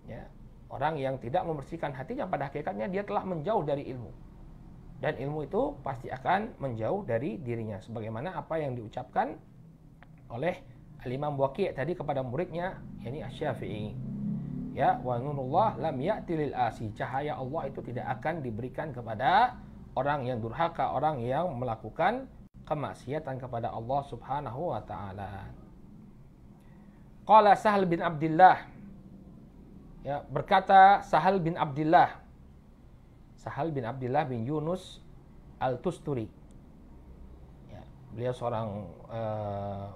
Ya, orang yang tidak membersihkan hatinya pada hakikatnya dia telah menjauh dari ilmu, dan ilmu itu pasti akan menjauh dari dirinya, sebagaimana apa yang diucapkan oleh Al-Imam Waqi' tadi kepada muridnya, yakni Asy-Syafi'i. Ya, wa nurullah lam ya'ti lil asi, cahaya Allah itu tidak akan diberikan kepada orang yang durhaka, orang yang melakukan kemaksiatan kepada Allah Subhanahu wa taala. Qala Sahal bin Abdullah, ya, berkata Sahal bin Abdullah, Sahal bin Abdullah bin Yunus Al-Tusturi. Ya, beliau seorang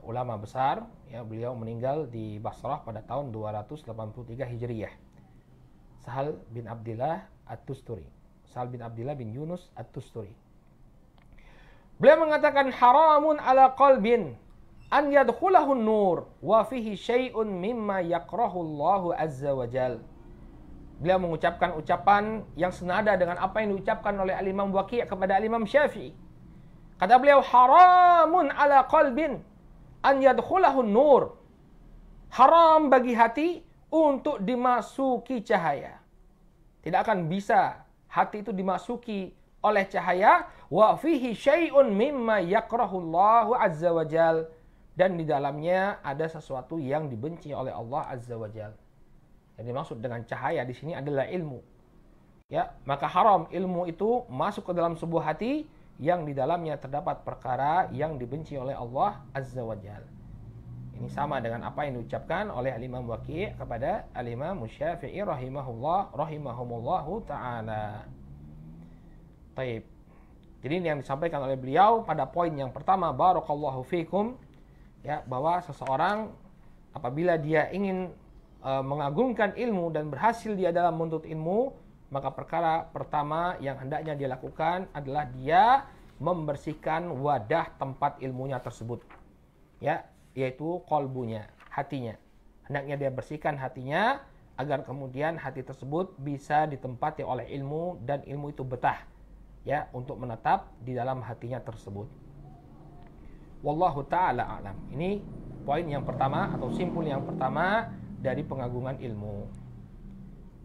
ulama besar, ya, beliau meninggal di Basrah pada tahun 283 Hijriyah. Sahal bin Abdullah At-Tusturi, Sahal bin Abdullah bin Yunus At-Tusturi. Beliau mengatakan haramun ala qalbin an yadkhulahu nur wa fihi syai'un mimma yakrahu Allahu azza wa jal. Beliau mengucapkan ucapan yang senada dengan apa yang diucapkan oleh Al-Imam Waqi' kepada Al-Imam Syafi'i. Kata beliau, haramun ala qalbin an yadkhulahu nur. Haram bagi hati untuk dimasuki cahaya. Tidak akan bisa hati itu dimasuki oleh cahaya, wa fihi syai'un mimma yakrahullahu azza wa jal, dan di dalamnya ada sesuatu yang dibenci oleh Allah azza wa jal. Yang dimaksud dengan cahaya di sini adalah ilmu. Ya, maka haram ilmu itu masuk ke dalam sebuah hati yang di dalamnya terdapat perkara yang dibenci oleh Allah azza wa jal. Ini sama dengan apa yang diucapkan oleh Al-Imam Waqi' kepada Al-Imam Syafi'i rahimahumullahu ta'ala. Taib. Jadi ini yang disampaikan oleh beliau pada poin yang pertama, barakallahu fikum, ya, bahwa seseorang apabila dia ingin mengagungkan ilmu dan berhasil dia dalam menuntut ilmu, maka perkara pertama yang hendaknya dia lakukan adalah dia membersihkan wadah tempat ilmunya tersebut. Ya, yaitu qalbunya, hatinya. Hendaknya dia bersihkan hatinya agar kemudian hati tersebut bisa ditempati oleh ilmu dan ilmu itu betah, ya, untuk menetap di dalam hatinya tersebut. Wallahu taala a'lam. Ini poin yang pertama atau simpul yang pertama dari pengagungan ilmu.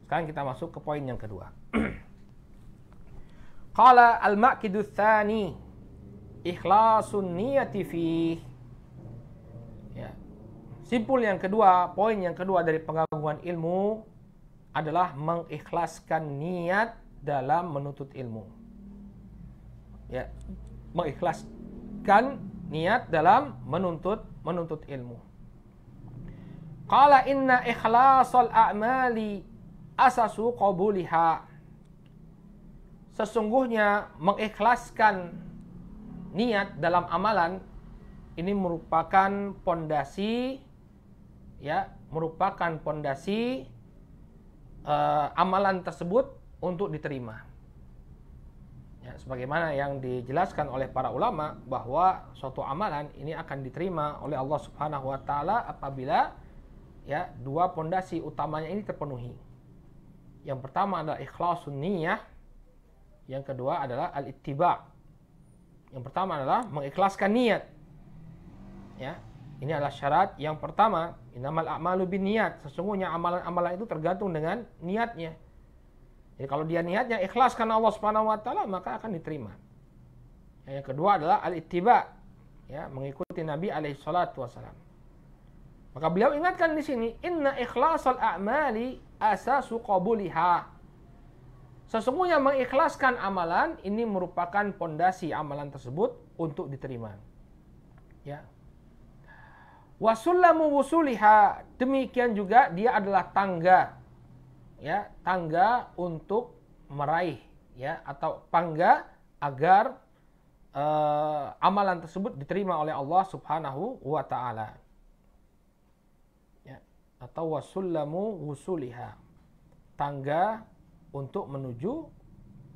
Sekarang kita masuk ke poin yang kedua. Qala al-maqidu tsani ikhlasun niyati fi. Ya. Simpul yang kedua, poin yang kedua dari pengagungan ilmu adalah mengikhlaskan niat dalam menuntut ilmu. Ya, mengikhlaskan niat dalam menuntut ilmu. Qala inna ikhlasal a'mali asasu qabuliha. Sesungguhnya mengikhlaskan niat dalam amalan ini merupakan pondasi, ya, merupakan pondasi amalan tersebut untuk diterima. Ya, sebagaimana yang dijelaskan oleh para ulama bahwa suatu amalan ini akan diterima oleh Allah Subhanahu wa taala apabila, ya, dua pondasi utamanya ini terpenuhi. Yang pertama adalah ikhlasun niyah, yang kedua adalah al-ittiba'. Yang pertama adalah mengikhlaskan niat. Ya, ini adalah syarat yang pertama. Innamal a'malu binniyat. Sesungguhnya amalan-amalan itu tergantung dengan niatnya. Jadi kalau dia niatnya ikhlas karena Allah Subhanahu wa taala, maka akan diterima. Yang kedua adalah al-ittiba', ya, mengikuti Nabi alaihi salatu wasalam. Maka beliau ingatkan di sini, inna ikhlasal a'mali asasu qabuliha. Sesungguhnya mengikhlaskan amalan ini merupakan pondasi amalan tersebut untuk diterima. Ya. Wasullamu wusuliha, demikian juga dia adalah tangga, ya, tangga untuk meraih, ya, atau tangga agar amalan tersebut diterima oleh Allah Subhanahu wa taala. Ya, atau wasullamu wusuliha, tangga untuk menuju,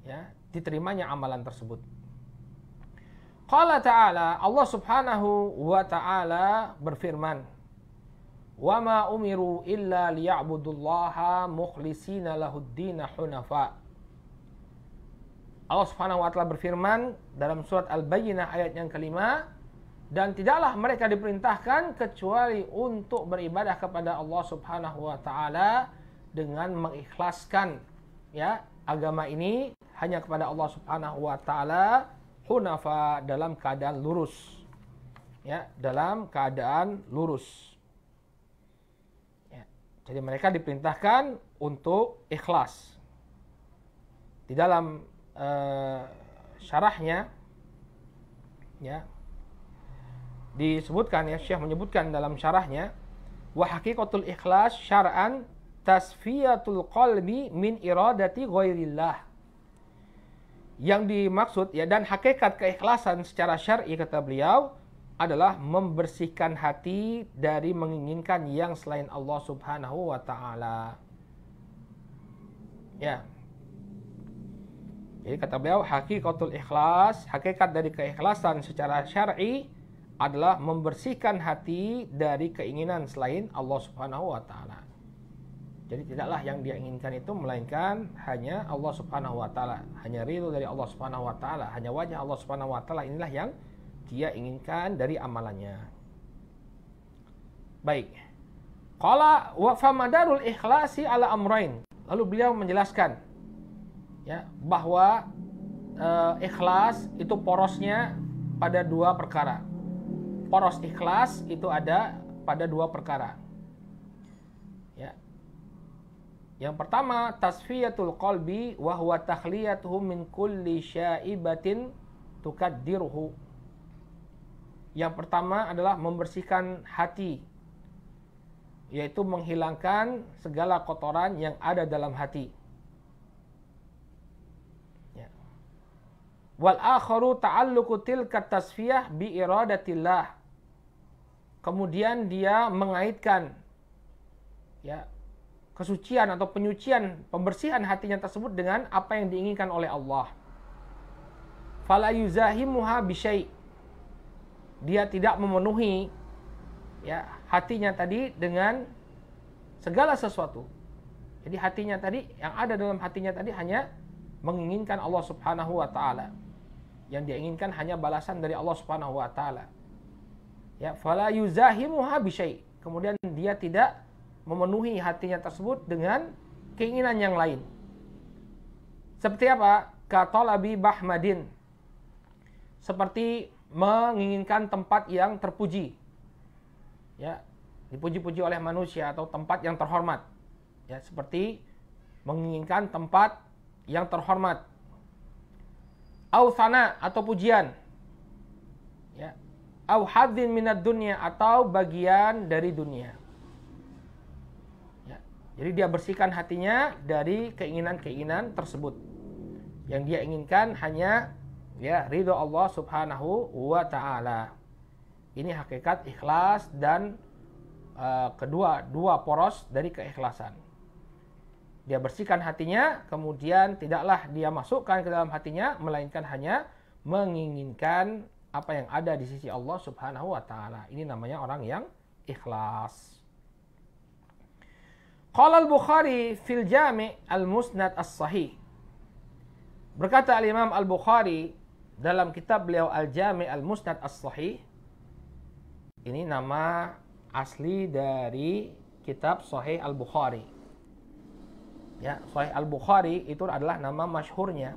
ya, diterimanya amalan tersebut. Qala ta'ala, Allah Subhanahu wa ta'ala berfirman, "Wa ma umiru illa liya'budullaha mukhlishina lahuddina hunafa." Allah Subhanahu wa ta'ala berfirman dalam surat Al-Bayyinah ayat yang kelima, dan tidaklah mereka diperintahkan kecuali untuk beribadah kepada Allah Subhanahu wa ta'ala dengan mengikhlaskan, ya, agama ini hanya kepada Allah Subhanahu wa ta'ala, hunafa, dalam keadaan lurus, ya, dalam keadaan lurus, ya. Jadi mereka diperintahkan untuk ikhlas. Di dalam syarahnya, ya, disebutkan, ya, Syekh menyebutkan dalam syarahnya, wa haqiqatul ikhlas syar'an tasfiyatul qalbi min iradati ghairillah. Yang dimaksud, ya, dan hakikat keikhlasan secara syar'i kata beliau adalah membersihkan hati dari menginginkan yang selain Allah Subhanahu wa taala. Ya. Jadi kata beliau haqiqatul ikhlas, hakikat dari keikhlasan secara syar'i adalah membersihkan hati dari keinginan selain Allah Subhanahu wa taala. Jadi tidaklah yang dia inginkan itu melainkan hanya Allah Subhanahu wa taala, hanya ridho dari Allah Subhanahu wa taala, hanya wajah Allah Subhanahu wa taala, inilah yang dia inginkan dari amalannya. Baik. Qala wa famadarul ikhlasi ala amrain. Lalu beliau menjelaskan, ya, bahwa ikhlas itu porosnya pada dua perkara. Poros ikhlas itu ada pada dua perkara. Ya. Yang pertama, tasfiyatul qalbi wa huwa takhliyatuhu min kulli syaibatin tukaddiruhu. Yang pertama adalah membersihkan hati, yaitu menghilangkan segala kotoran yang ada dalam hati. Ya. Wal akharu ta'alluqu tilka tasfiyah bi iradatillah. Kemudian dia mengaitkan ya kesucian atau penyucian, pembersihan hatinya tersebut dengan apa yang diinginkan oleh Allah. Fala yuzahimuha bisyai'. Dia tidak memenuhi ya hatinya tadi dengan segala sesuatu. Jadi hatinya tadi, yang ada dalam hatinya tadi hanya menginginkan Allah Subhanahu wa taala. Yang dia inginkan hanya balasan dari Allah Subhanahu wa taala. Ya, fala yuzahimuha bisyai'. Kemudian dia tidak memenuhi hatinya tersebut dengan keinginan yang lain. Seperti apa? Katalabi bahmadin. Seperti menginginkan tempat yang terpuji. Ya, dipuji-puji oleh manusia atau tempat yang terhormat. Ya, seperti menginginkan tempat yang terhormat. Au thana atau pujian. Ya. Au hadzin minad dunya atau bagian dari dunia. Ya. Jadi dia bersihkan hatinya dari keinginan-keinginan tersebut. Yang dia inginkan hanya ya ridho Allah Subhanahu wa taala. Ini hakikat ikhlas dan dua poros dari keikhlasan. Dia bersihkan hatinya, kemudian tidaklah dia masukkan ke dalam hatinya melainkan hanya menginginkan apa yang ada di sisi Allah Subhanahu wa taala. Ini namanya orang yang ikhlas. Qala al-Bukhari fil Jami' al-Musnad as-Sahih. Berkata al-Imam al-Bukhari dalam kitab beliau Al-Jami' Al-Musnad As-Sahih. Ini nama asli dari kitab Sahih Al-Bukhari. Ya, Sahih Al-Bukhari itu adalah nama masyhurnya.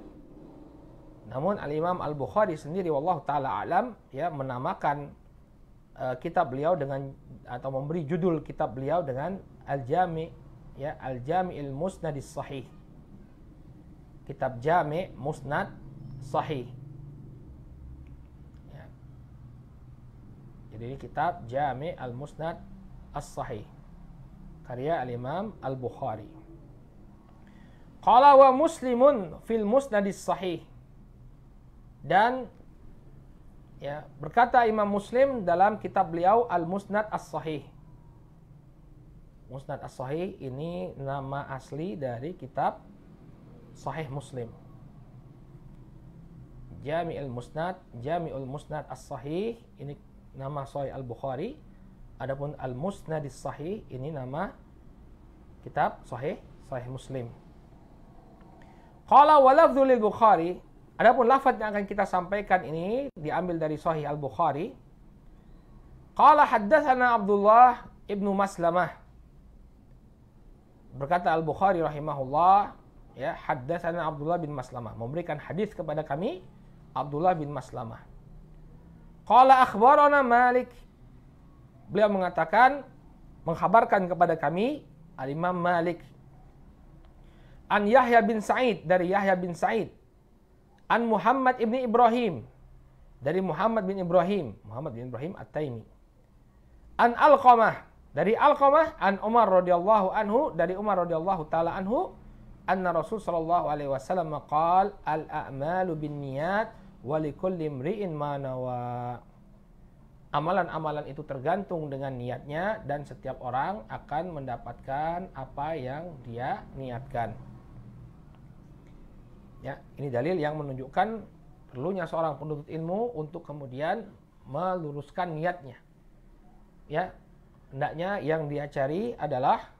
Namun Al-Imam Al-Bukhari sendiri wallahu taala alam ya menamakan kitab beliau dengan atau memberi judul kitab beliau dengan Al-Jami' ya Al-Jami'il Musnad As-Sahih. Kitab Jami' Musnad Sahih. Jadi ini kitab Jami' Al-Musnad As-Sahih karya Al-Imam Al-Bukhari. Qala wa Muslimun fil Musnad As-Sahih. Dan ya berkata Imam Muslim dalam kitab beliau Al-Musnad As-Sahih. Musnad As-Sahih ini nama asli dari kitab Sahih Muslim. Jami'ul Musnad, Jami'ul Musnad As-Sahih ini nama Sahih Al-Bukhari. Adapun Al-Musnad As-Sahih ini nama kitab Sahih Muslim. Qala wa lafdhu lil Bukhari. Adapun lafaz yang akan kita sampaikan ini diambil dari Sahih Al-Bukhari. Qala haddatsana Abdullah ibnu Maslamah. Berkata Al-Bukhari rahimahullah, ya, haddatsana Abdullah bin Maslamah, memberikan hadis kepada kami Abdullah bin Maslamah. Qala akhbarana Malik. Beliau mengatakan, mengkhabarkan kepada kami Al-Imam Malik. An Yahya bin Sa'id, dari Yahya bin Sa'id. An Muhammad ibn Ibrahim, dari Muhammad bin Ibrahim At-Taimi. An Alqamah, dari Alqamah. An Umar radhiyallahu anhu, dari Umar radhiyallahu taala anhu. Anna Rasul sallallahu alaihi wasallam qala al-a'malu binniyat wa likulli imri'in ma nawa. Amalan-amalan itu tergantung dengan niatnya dan setiap orang akan mendapatkan apa yang dia niatkan. Ya, ini dalil yang menunjukkan perlunya seorang penuntut ilmu untuk kemudian meluruskan niatnya. Ya, hendaknya yang dia cari adalah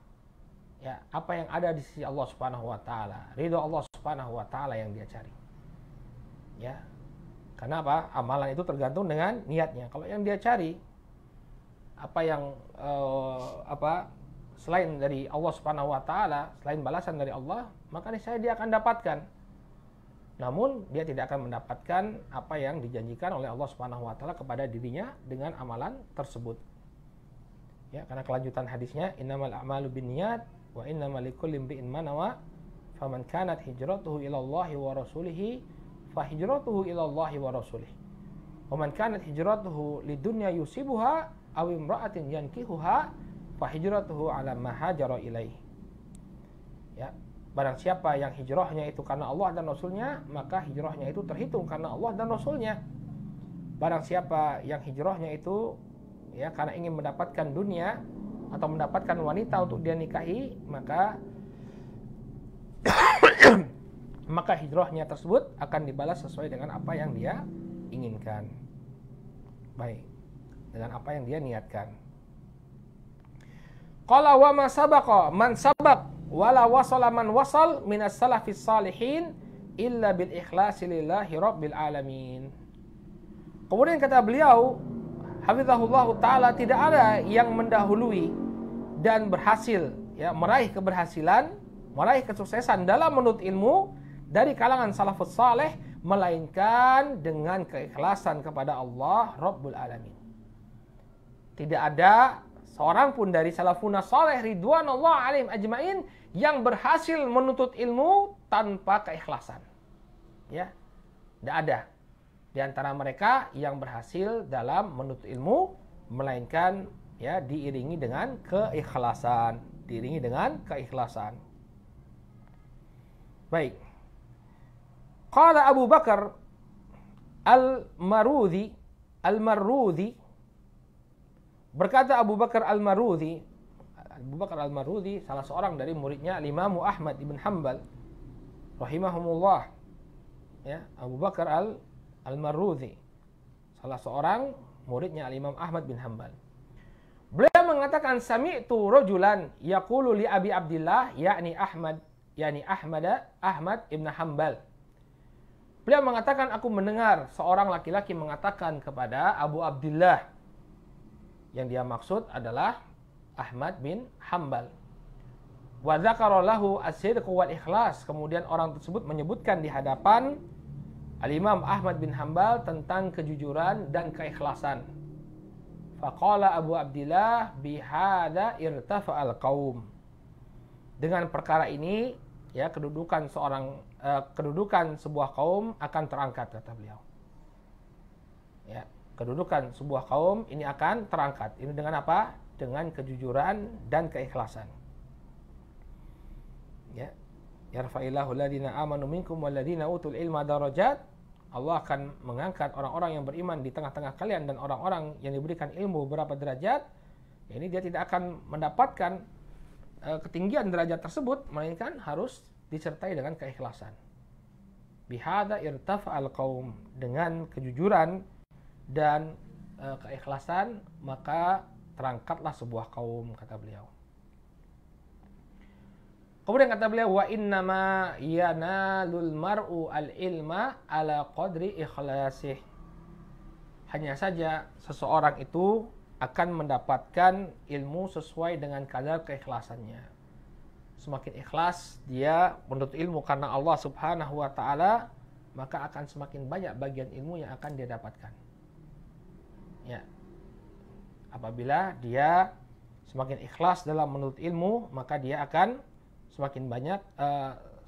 ya apa yang ada di sisi Allah Subhanahu wa taala. Ridho Allah Subhanahu wa taala yang dia cari. Ya. Karena apa? Amalan itu tergantung dengan niatnya. Kalau yang dia cari apa yang selain dari Allah Subhanahu wa taala, selain balasan dari Allah, maka niscaya dia akan dapatkan. Namun dia tidak akan mendapatkan apa yang dijanjikan oleh Allah Subhanahu wa taala kepada dirinya dengan amalan tersebut. Ya, karena kelanjutan hadisnya innamal a'malu binniyat wa innamal likulli imri'in ma nawa faman kanat hijratuhu ila Allah wa rasulihi fa hijratuhu ila Allah wa rasulih. Wa man kanat hijratuhu lidunya yusibuha aw imra'atin yankihuha fa hijratuhu 'ala ma hajara ilaih. Ya, barang siapa yang hijrahnya itu karena Allah dan Rasulnya, maka hijrahnya itu terhitung karena Allah dan Rasulnya. Barang siapa yang hijrahnya itu ya karena ingin mendapatkan dunia atau mendapatkan wanita untuk dia nikahi, maka maka hijrahnya tersebut akan dibalas sesuai dengan apa yang dia inginkan. Baik, dengan apa yang dia niatkan. Qala wa ma sabaqa man sabaq wala wasala man wasal minas salafis salihin illa bil ikhlasi lillahi rabbil alamin. Kemudian kata beliau, hafizahullah taala, tidak ada yang mendahului dan berhasil ya meraih keberhasilan, meraih kesuksesan dalam menuntut ilmu dari kalangan salafus saleh melainkan dengan keikhlasan kepada Allah Rabbul Alamin. Tidak ada seorang pun dari salafuna saleh ridwanullah alaihim ajmain yang berhasil menuntut ilmu tanpa keikhlasan. Ya, tidak ada di antara mereka yang berhasil dalam menuntut ilmu melainkan ya diiringi dengan keikhlasan, diiringi dengan keikhlasan. Baik. Qala Abu Bakar Al-Marudhi, berkata Abu Bakar Al-Marudhi salah seorang dari muridnya Imam Ahmad ibn Hanbal rahimahumullah. Ya, Abu Bakar Al-Marudhi salah seorang muridnya Imam Ahmad bin Hanbal. Beliau mengatakan sami'tu rajulan yaqulu li Abi Abdillah Ahmad ibn Hanbal. Beliau mengatakan, aku mendengar seorang laki-laki mengatakan kepada Abu Abdillah, yang dia maksud adalah Ahmad bin Hanbal. Wa dzakara lahu as-sidq wal ikhlas. Kemudian orang tersebut menyebutkan di hadapan Al-Imam Ahmad bin Hanbal tentang kejujuran dan keikhlasan. Faqala Abu Abdillah bihadza irtafa'al qaum. Dengan perkara ini ya kedudukan sebuah kaum akan terangkat, kata beliau. Ya, kedudukan sebuah kaum ini akan terangkat. Ini dengan apa? Dengan kejujuran dan keikhlasan. Ya. Yarfa'illahu alladziina aamanu minkum walladziina utul ilma darajat. Allah akan mengangkat orang-orang yang beriman di tengah-tengah kalian dan orang-orang yang diberikan ilmu beberapa derajat. Ini dia tidak akan mendapatkan ketinggian derajat tersebut, melainkan harus disertai dengan keikhlasan. Bihadza irtafa'al qaum, dengan kejujuran dan keikhlasan maka terangkatlah sebuah kaum, kata beliau. Kemudian kata beliau, wa innama yanalul mar'u al-ilma ala qadri ikhlasih. Hanya saja seseorang itu akan mendapatkan ilmu sesuai dengan kadar keikhlasannya. Semakin ikhlas dia menuntut ilmu karena Allah Subhanahu wa taala, maka akan semakin banyak bagian ilmu yang akan dia dapatkan. Ya. Apabila dia semakin ikhlas dalam menuntut ilmu, maka dia akan semakin banyak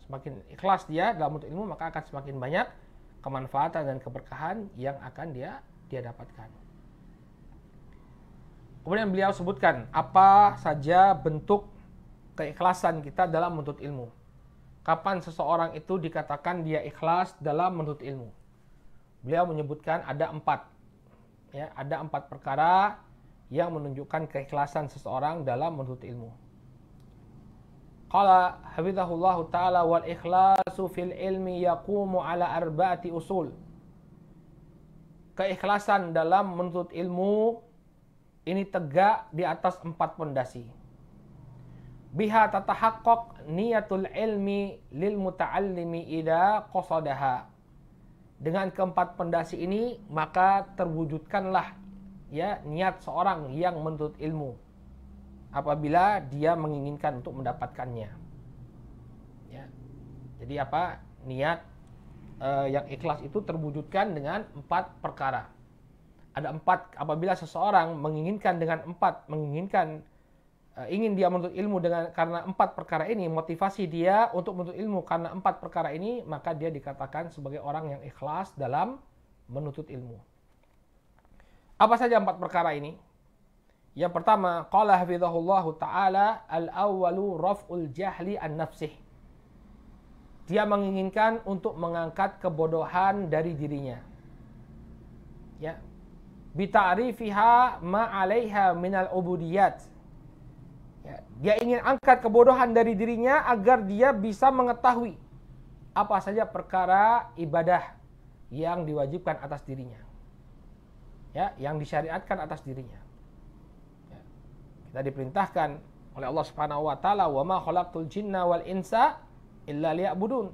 semakin ikhlas dia dalam menuntut ilmu, maka akan semakin banyak kemanfaatan dan keberkahan yang akan dia dapatkan. Kemudian beliau sebutkan apa saja bentuk keikhlasan kita dalam menuntut ilmu. Kapan seseorang itu dikatakan dia ikhlas dalam menuntut ilmu? Beliau menyebutkan ada 4. Ya, ada 4 perkara yang menunjukkan keikhlasan seseorang dalam menuntut ilmu. Qala hafizahullahu ta'ala wal ikhlasu fil ilmi yaqumu ala arba'ati usul. Keikhlasan dalam menuntut ilmu ini tegak di atas 4 pondasi. Biha tatahaqqaq niyatul ilmi lil muta'allimi idza qasadaha. Dengan keempat pondasi ini maka terwujudkanlah ya niat seorang yang menuntut ilmu apabila dia menginginkan untuk mendapatkannya. Ya. Jadi apa? Niat yang ikhlas itu terwujudkan dengan 4 perkara. Ada 4, apabila seseorang menginginkan dengan 4, ingin dia menuntut ilmu karena 4 perkara ini, motivasi dia untuk menuntut ilmu karena 4 perkara ini, maka dia dikatakan sebagai orang yang ikhlas dalam menuntut ilmu. Apa saja 4 perkara ini? Yang pertama, qala hafizahullahu ta'ala, al-awwalu raf'ul jahli an nafsih. Dia menginginkan untuk mengangkat kebodohan dari dirinya. Ya. Bita'rifiha ma 'alaiha minal ubudiyat. Ya, dia ingin angkat kebodohan dari dirinya agar dia bisa mengetahui apa saja perkara ibadah yang diwajibkan atas dirinya. Ya, yang disyariatkan atas dirinya. Ya. Kita diperintahkan oleh Allah Subhanahu wa taala, "Wa ma khalaqtul jinna wal insa illa liya'budun."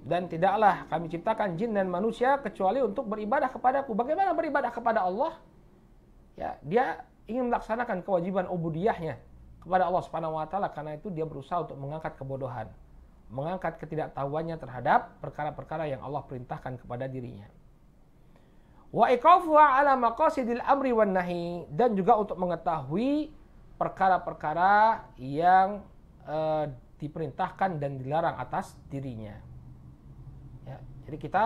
Dan tidaklah kami ciptakan jin dan manusia kecuali untuk beribadah kepadaku. Bagaimana beribadah kepada Allah? Ya, dia ingin melaksanakan kewajiban ubudiyahnya kepada Allah Subhanahu wa taala, karena itu dia berusaha untuk mengangkat kebodohan, mengangkat ketidaktahuannya terhadap perkara-perkara yang Allah perintahkan kepada dirinya. Wa iqafuha ala maqasidil amri wan nahi, dan juga untuk mengetahui perkara-perkara yang diperintahkan dan dilarang atas dirinya. Ya, jadi kita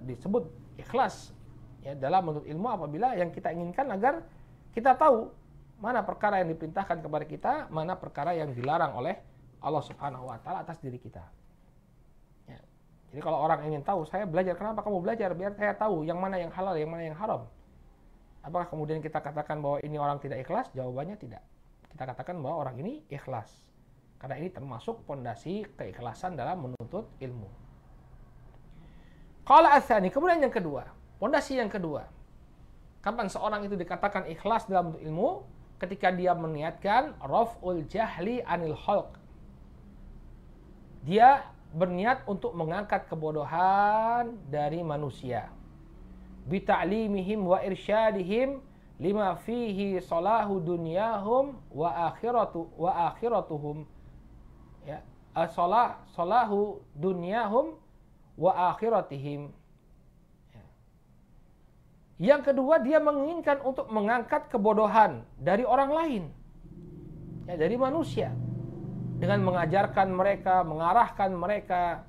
disebut ikhlas ya dalam menuntut ilmu apabila yang kita inginkan agar kita tahu mana perkara yang diperintahkan kepada kita, mana perkara yang dilarang oleh Allah Subhanahu wa taala atas diri kita. Ya. Jadi kalau orang ingin tahu, saya belajar, kenapa kamu belajar? Biar saya tahu yang mana yang halal, yang mana yang haram. Apakah kemudian kita katakan bahwa ini orang tidak ikhlas? Jawabannya tidak. Kita katakan bahwa orang ini ikhlas. Karena ini termasuk pondasi keikhlasan dalam menuntut ilmu. Qala ats-tsani, kemudian yang kedua, pondasi yang kedua. Kapan seorang itu dikatakan ikhlas dalam menuntut ilmu? Ketika dia meniatkan raf'ul jahli anil khalq. Dia berniat untuk mengangkat kebodohan dari manusia. Bita'limihim wa irsyadihim lima fihi salahu dunyahum wa akhiratuhum. Ya, salahu dunyahum wa akhiratihim. Ya. Yang kedua, dia menginginkan untuk mengangkat kebodohan dari orang lain. Ya, dari manusia. Dengan mengajarkan mereka, mengarahkan mereka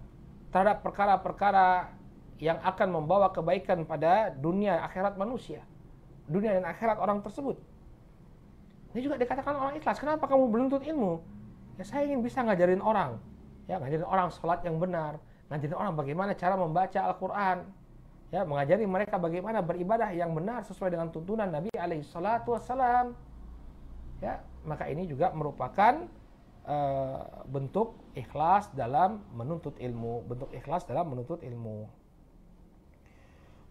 terhadap perkara-perkara yang akan membawa kebaikan pada dunia akhirat manusia, dunia dan akhirat orang tersebut. Ini juga dikatakan orang ikhlas. Kenapa kamu menuntut ilmu? Ya, saya ingin bisa ngajarin orang, ya, ngajarin orang sholat yang benar, ngajarin orang bagaimana cara membaca Al-Quran, ya, mengajari mereka bagaimana beribadah yang benar sesuai dengan tuntunan Nabi SAW. Ya, maka ini juga merupakan bentuk ikhlas dalam menuntut ilmu, bentuk ikhlas dalam menuntut ilmu.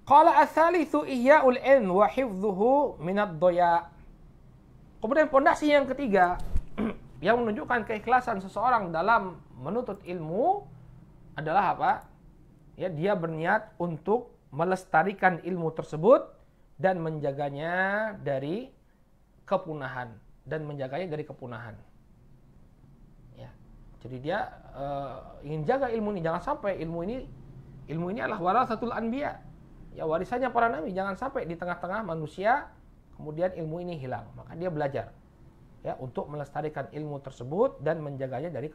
Qala ats-tsalitsu ihya'ul ilm wa hifdzuhu minad dhaya. Kemudian pondasi yang ketiga yang menunjukkan keikhlasan seseorang dalam menuntut ilmu adalah apa? Ya, dia berniat untuk melestarikan ilmu tersebut dan menjaganya dari kepunahan Jadi dia ingin jaga ilmu ini, jangan sampai ilmu ini adalah warasatul anbiya. Ya, warisannya para nabi, jangan sampai di tengah-tengah manusia kemudian ilmu ini hilang. Maka dia belajar ya untuk melestarikan ilmu tersebut dan menjaganya dari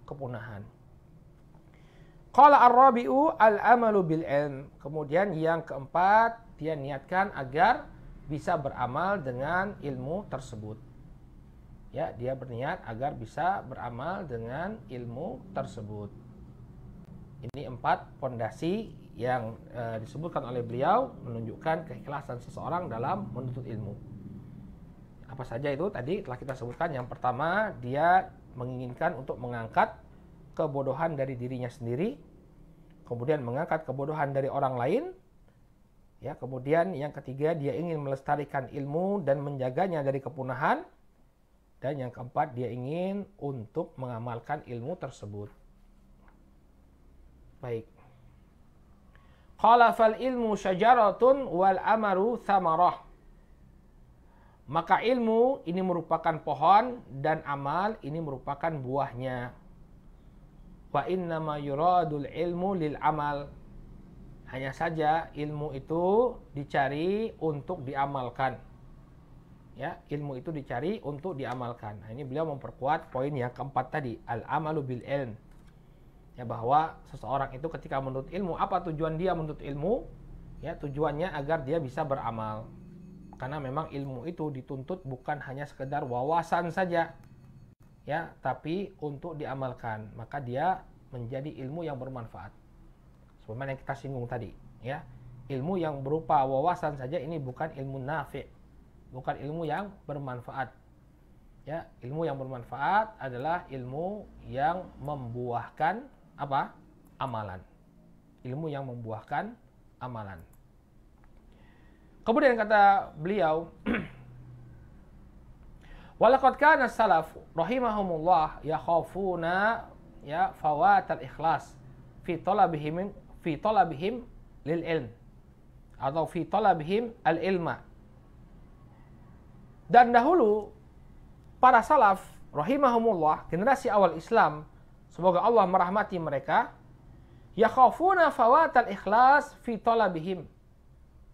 kepunahan. Qala ar-rabi'u al-amalu bil ilm. Kemudian yang keempat, dia niatkan agar bisa beramal dengan ilmu tersebut. Ya, dia berniat agar bisa beramal dengan ilmu tersebut. Ini 4 pondasi yang disebutkan oleh beliau menunjukkan keikhlasan seseorang dalam menuntut ilmu. Apa saja itu tadi telah kita sebutkan. Yang pertama, dia menginginkan untuk mengangkat kebodohan dari dirinya sendiri, kemudian mengangkat kebodohan dari orang lain. Ya, kemudian yang ketiga, dia ingin melestarikan ilmu dan menjaganya dari kepunahan. Dan yang keempat, dia ingin untuk mengamalkan ilmu tersebut. Baik. Qala fal ilmu syajaratun wal amaru thamarah. Maka ilmu ini merupakan pohon dan amal ini merupakan buahnya. Wa innama yuradul ilmu lil amal. Hanya saja ilmu itu dicari untuk diamalkan. Ya, ilmu itu dicari untuk diamalkan. Nah, ini beliau memperkuat poin yang keempat tadi, al-amalu bil ilm. Ya, bahwa seseorang itu ketika menuntut ilmu, apa tujuan dia menuntut ilmu? Ya, tujuannya agar dia bisa beramal. Karena memang ilmu itu dituntut bukan hanya sekedar wawasan saja, ya, tapi untuk diamalkan. Maka dia menjadi ilmu yang bermanfaat. Sebagaimana yang kita singgung tadi, ya. Ilmu yang berupa wawasan saja ini bukan ilmu nafi', bukan ilmu yang bermanfaat. Ya, ilmu yang bermanfaat adalah ilmu yang membuahkan apa? Amalan. Ilmu yang membuahkan amalan. Kemudian kata beliau, walaqad kana salaf rahimahumullah yakhafuna ya fawatal ikhlas fi talabihim lil ilm atau fi talabihim al ilma. Dan dahulu para salaf rahimahumullah, generasi awal Islam, semoga Allah merahmati mereka, yakhafuna fawatal ikhlas fi talabihim.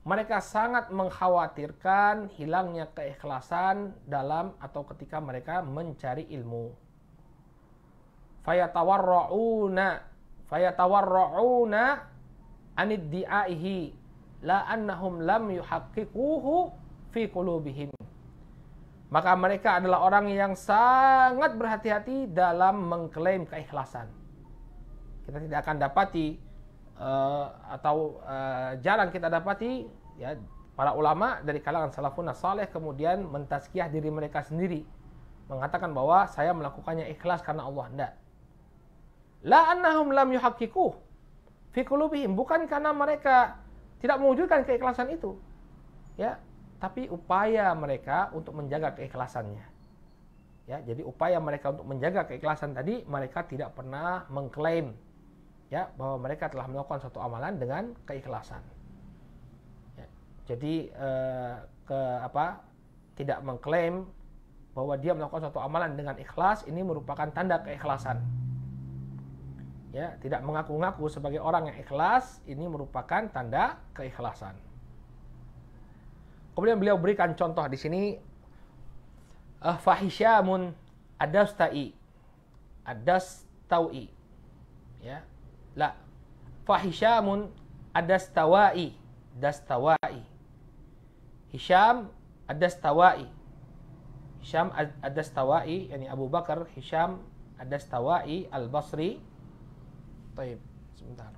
Mereka sangat mengkhawatirkan hilangnya keikhlasan dalam atau ketika mereka mencari ilmu. Fayatawarra'una aniddi'aihi la annahum lam yuhaqqiquhu fi qulubihim. Maka mereka adalah orang yang sangat berhati-hati dalam mengklaim keikhlasan. Kita tidak akan dapati jarang kita dapati ya para ulama dari kalangan salafun saleh kemudian mentazkiyah diri mereka sendiri, mengatakan bahwa saya melakukannya ikhlas karena Allah. Tidak. La annahum lam yuhaqqiquh fi qulubihim, bukan karena mereka tidak mewujudkan keikhlasan itu, ya, tapi upaya mereka untuk menjaga keikhlasannya. Ya, jadi upaya mereka untuk menjaga keikhlasan tadi, mereka tidak pernah mengklaim ya bahwa mereka telah melakukan suatu amalan dengan keikhlasan. Ya, jadi tidak mengklaim bahwa dia melakukan suatu amalan dengan ikhlas ini merupakan tanda keikhlasan. Ya, tidak mengaku-ngaku sebagai orang yang ikhlas ini merupakan tanda keikhlasan. Kemudian beliau berikan contoh di sini, fahisyamun adasta'i, ya. La, fahisyamun adastawai, dastawai. Hisham adastawai. Hisham adastawai, yani Abu Bakar Hisham adastawai al-Basri. Baik, sebentar.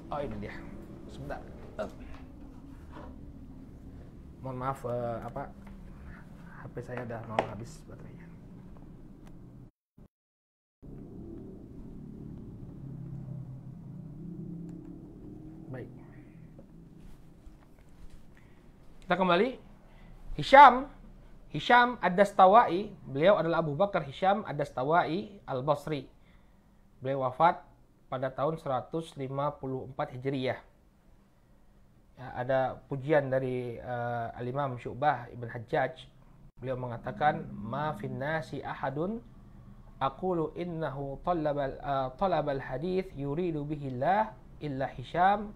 Oh, ini dia. Sebentar. Mohon maaf, HP saya udah mau habis baterainya. Baik. Kita kembali. Hisham ad-Dastawai, beliau adalah Abu Bakar Hisham ad-Dastawai al-Basri. Beliau wafat pada tahun 154 Hijriyah. Ya, ada pujian dari Al-Imam Syu'bah Ibn Hajjaj. Beliau mengatakan, ma fin nasi ahadun aqulu innahu talabal hadith yuridu bihillah illa Hisham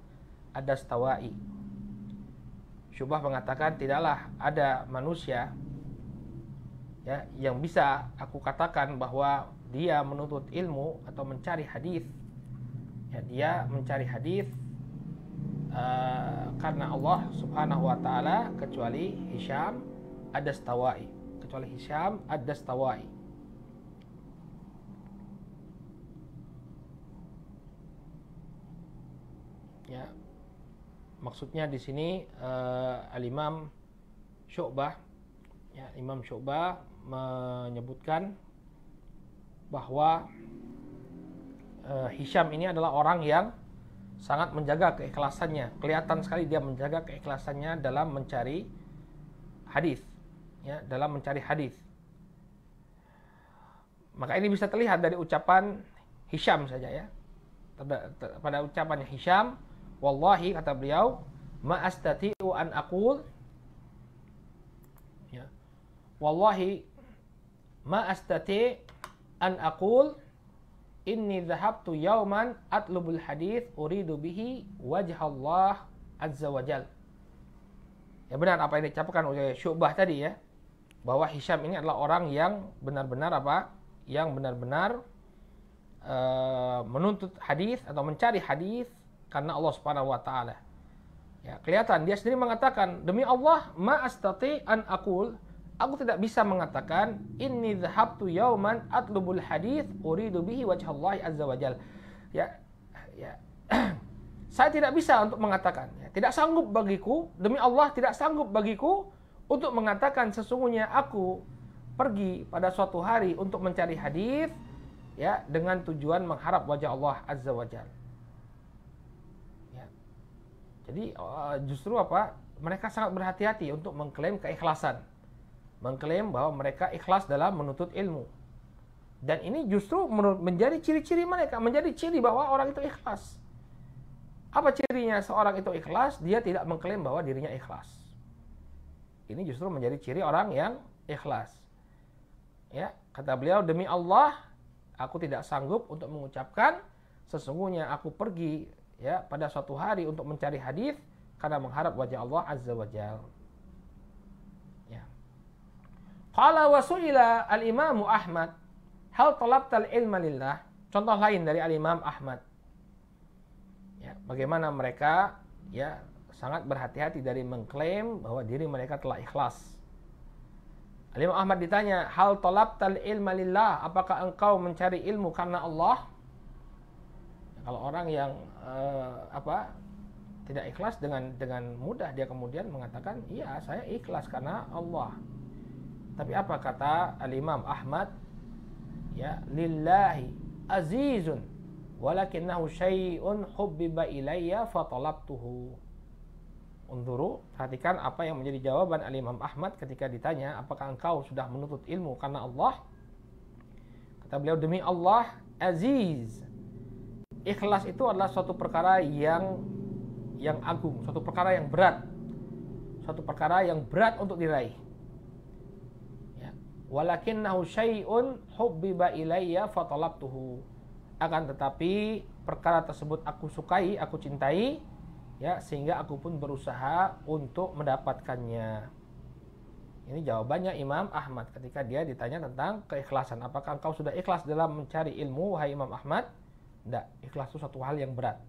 ad-Dastawai. Syu'bah mengatakan, tidaklah ada manusia ya yang bisa aku katakan bahwa dia menuntut ilmu atau mencari hadis. Ya, dia mencari hadis karena Allah Subhanahu wa taala kecuali Hisham ad-Dastawai, Ya. Maksudnya di sini Al-Imam Syu'bah, ya, Imam Syu'bah menyebutkan bahwa Hisham ini adalah orang yang sangat menjaga keikhlasannya. Kelihatan sekali dia menjaga keikhlasannya dalam mencari hadis, ya, dalam mencari hadis. Maka ini bisa terlihat dari ucapan Hisham saja, ya. Pada ucapannya Hisham, wallahi, kata beliau, ma astati'u an aqul, ya, wallahi ma astati' an aqul inni dhahabtu yauman atlubul hadith uridu bihi wajh Allah azza wajal. Ya benar apa yang diucapkan oleh Syu'bah tadi ya, bahwa Hisham ini adalah orang yang benar-benar apa? Yang benar-benar menuntut hadis atau mencari hadis karena Allah Subhanahu wa taala. Ya, kelihatan dia sendiri mengatakan, demi Allah ma astati an aqul, aku tidak bisa mengatakan inni dhahabtu yauman atlubul hadis uridu bihi wajh Allah azza wajal. Ya. Saya tidak bisa untuk mengatakan, ya, tidak sanggup bagiku, demi Allah tidak sanggup bagiku untuk mengatakan sesungguhnya aku pergi pada suatu hari untuk mencari hadis ya dengan tujuan mengharap wajah Allah azza wajal. Ya. Jadi justru apa? Mereka sangat berhati-hati untuk mengklaim keikhlasan. Mengklaim bahwa mereka ikhlas dalam menuntut ilmu. Dan ini justru menjadi ciri-ciri mereka, menjadi ciri bahwa orang itu ikhlas. Apa cirinya seorang itu ikhlas? Dia tidak mengklaim bahwa dirinya ikhlas. Ini justru menjadi ciri orang yang ikhlas. Ya, kata beliau, demi Allah, aku tidak sanggup untuk mengucapkan sesungguhnya aku pergi ya pada suatu hari untuk mencari hadis karena mengharap wajah Allah azza wajal. Ya. Qala wa su'ila al-Imam Ahmad, hal talabtal ilma lillah? Contoh lain dari al-Imam Ahmad. Ya, bagaimana mereka ya sangat berhati-hati dari mengklaim bahwa diri mereka telah ikhlas. Al-Imam Ahmad ditanya, hal talabtal ilma lillah? Apakah engkau mencari ilmu karena Allah? Ya, kalau orang yang tidak ikhlas dengan mudah dia kemudian mengatakan, iya saya ikhlas karena Allah. Tapi apa kata Al-Imam Ahmad? Ya, lillahi azizun walakinnahu syai'un hubbiba ilayya fatalabtuhu. Unduru, perhatikan apa yang menjadi jawaban Al-Imam Ahmad ketika ditanya, apakah engkau sudah menuntut ilmu karena Allah? Kata beliau, demi Allah, aziz. Ikhlas itu adalah suatu perkara yang agung, suatu perkara yang berat. Suatu perkara yang berat untuk diraih. Ya. Walakinnahu syai'un hubbiba ilayya fatalabtuhu. Akan tetapi perkara tersebut aku sukai, aku cintai, ya sehingga aku pun berusaha untuk mendapatkannya. Ini jawabannya Imam Ahmad ketika dia ditanya tentang keikhlasan. Apakah engkau sudah ikhlas dalam mencari ilmu, wahai Imam Ahmad? Tidak. Ikhlas itu satu hal yang berat.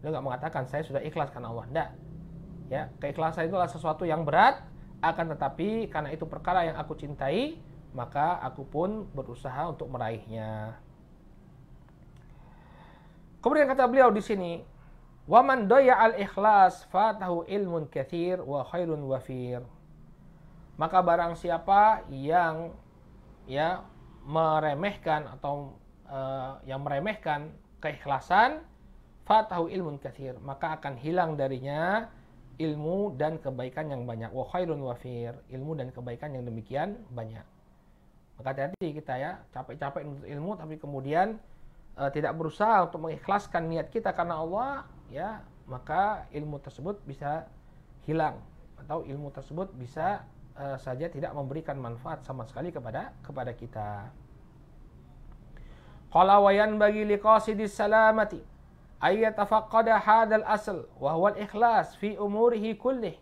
Dia nggak mengatakan saya sudah ikhlas karena Allah. Tidak. Ya, keikhlasan itu adalah sesuatu yang berat. Akan tetapi karena itu perkara yang aku cintai, maka aku pun berusaha untuk meraihnya. Kemudian kata beliau di sini, wa man daya'al ikhlas fatahu ilmun katsir wa khairun wafir. Maka barang siapa yang ya meremehkan atau yang meremehkan keikhlasan, fatahu ilmun katsir, maka akan hilang darinya ilmu dan kebaikan yang banyak. Wa khairun wafir, ilmu dan kebaikan yang demikian banyak. Maka hati-hati kita ya, capek-capek untuk ilmu tapi kemudian tidak berusaha untuk mengikhlaskan niat kita karena Allah, ya maka ilmu tersebut bisa hilang atau ilmu tersebut bisa saja tidak memberikan manfaat sama sekali kepada kita. Qala wa yanbaghi liqasidis salamati ay yatafaqqada hadzal asl wa huwa al-ikhlas fi umurihi kullih.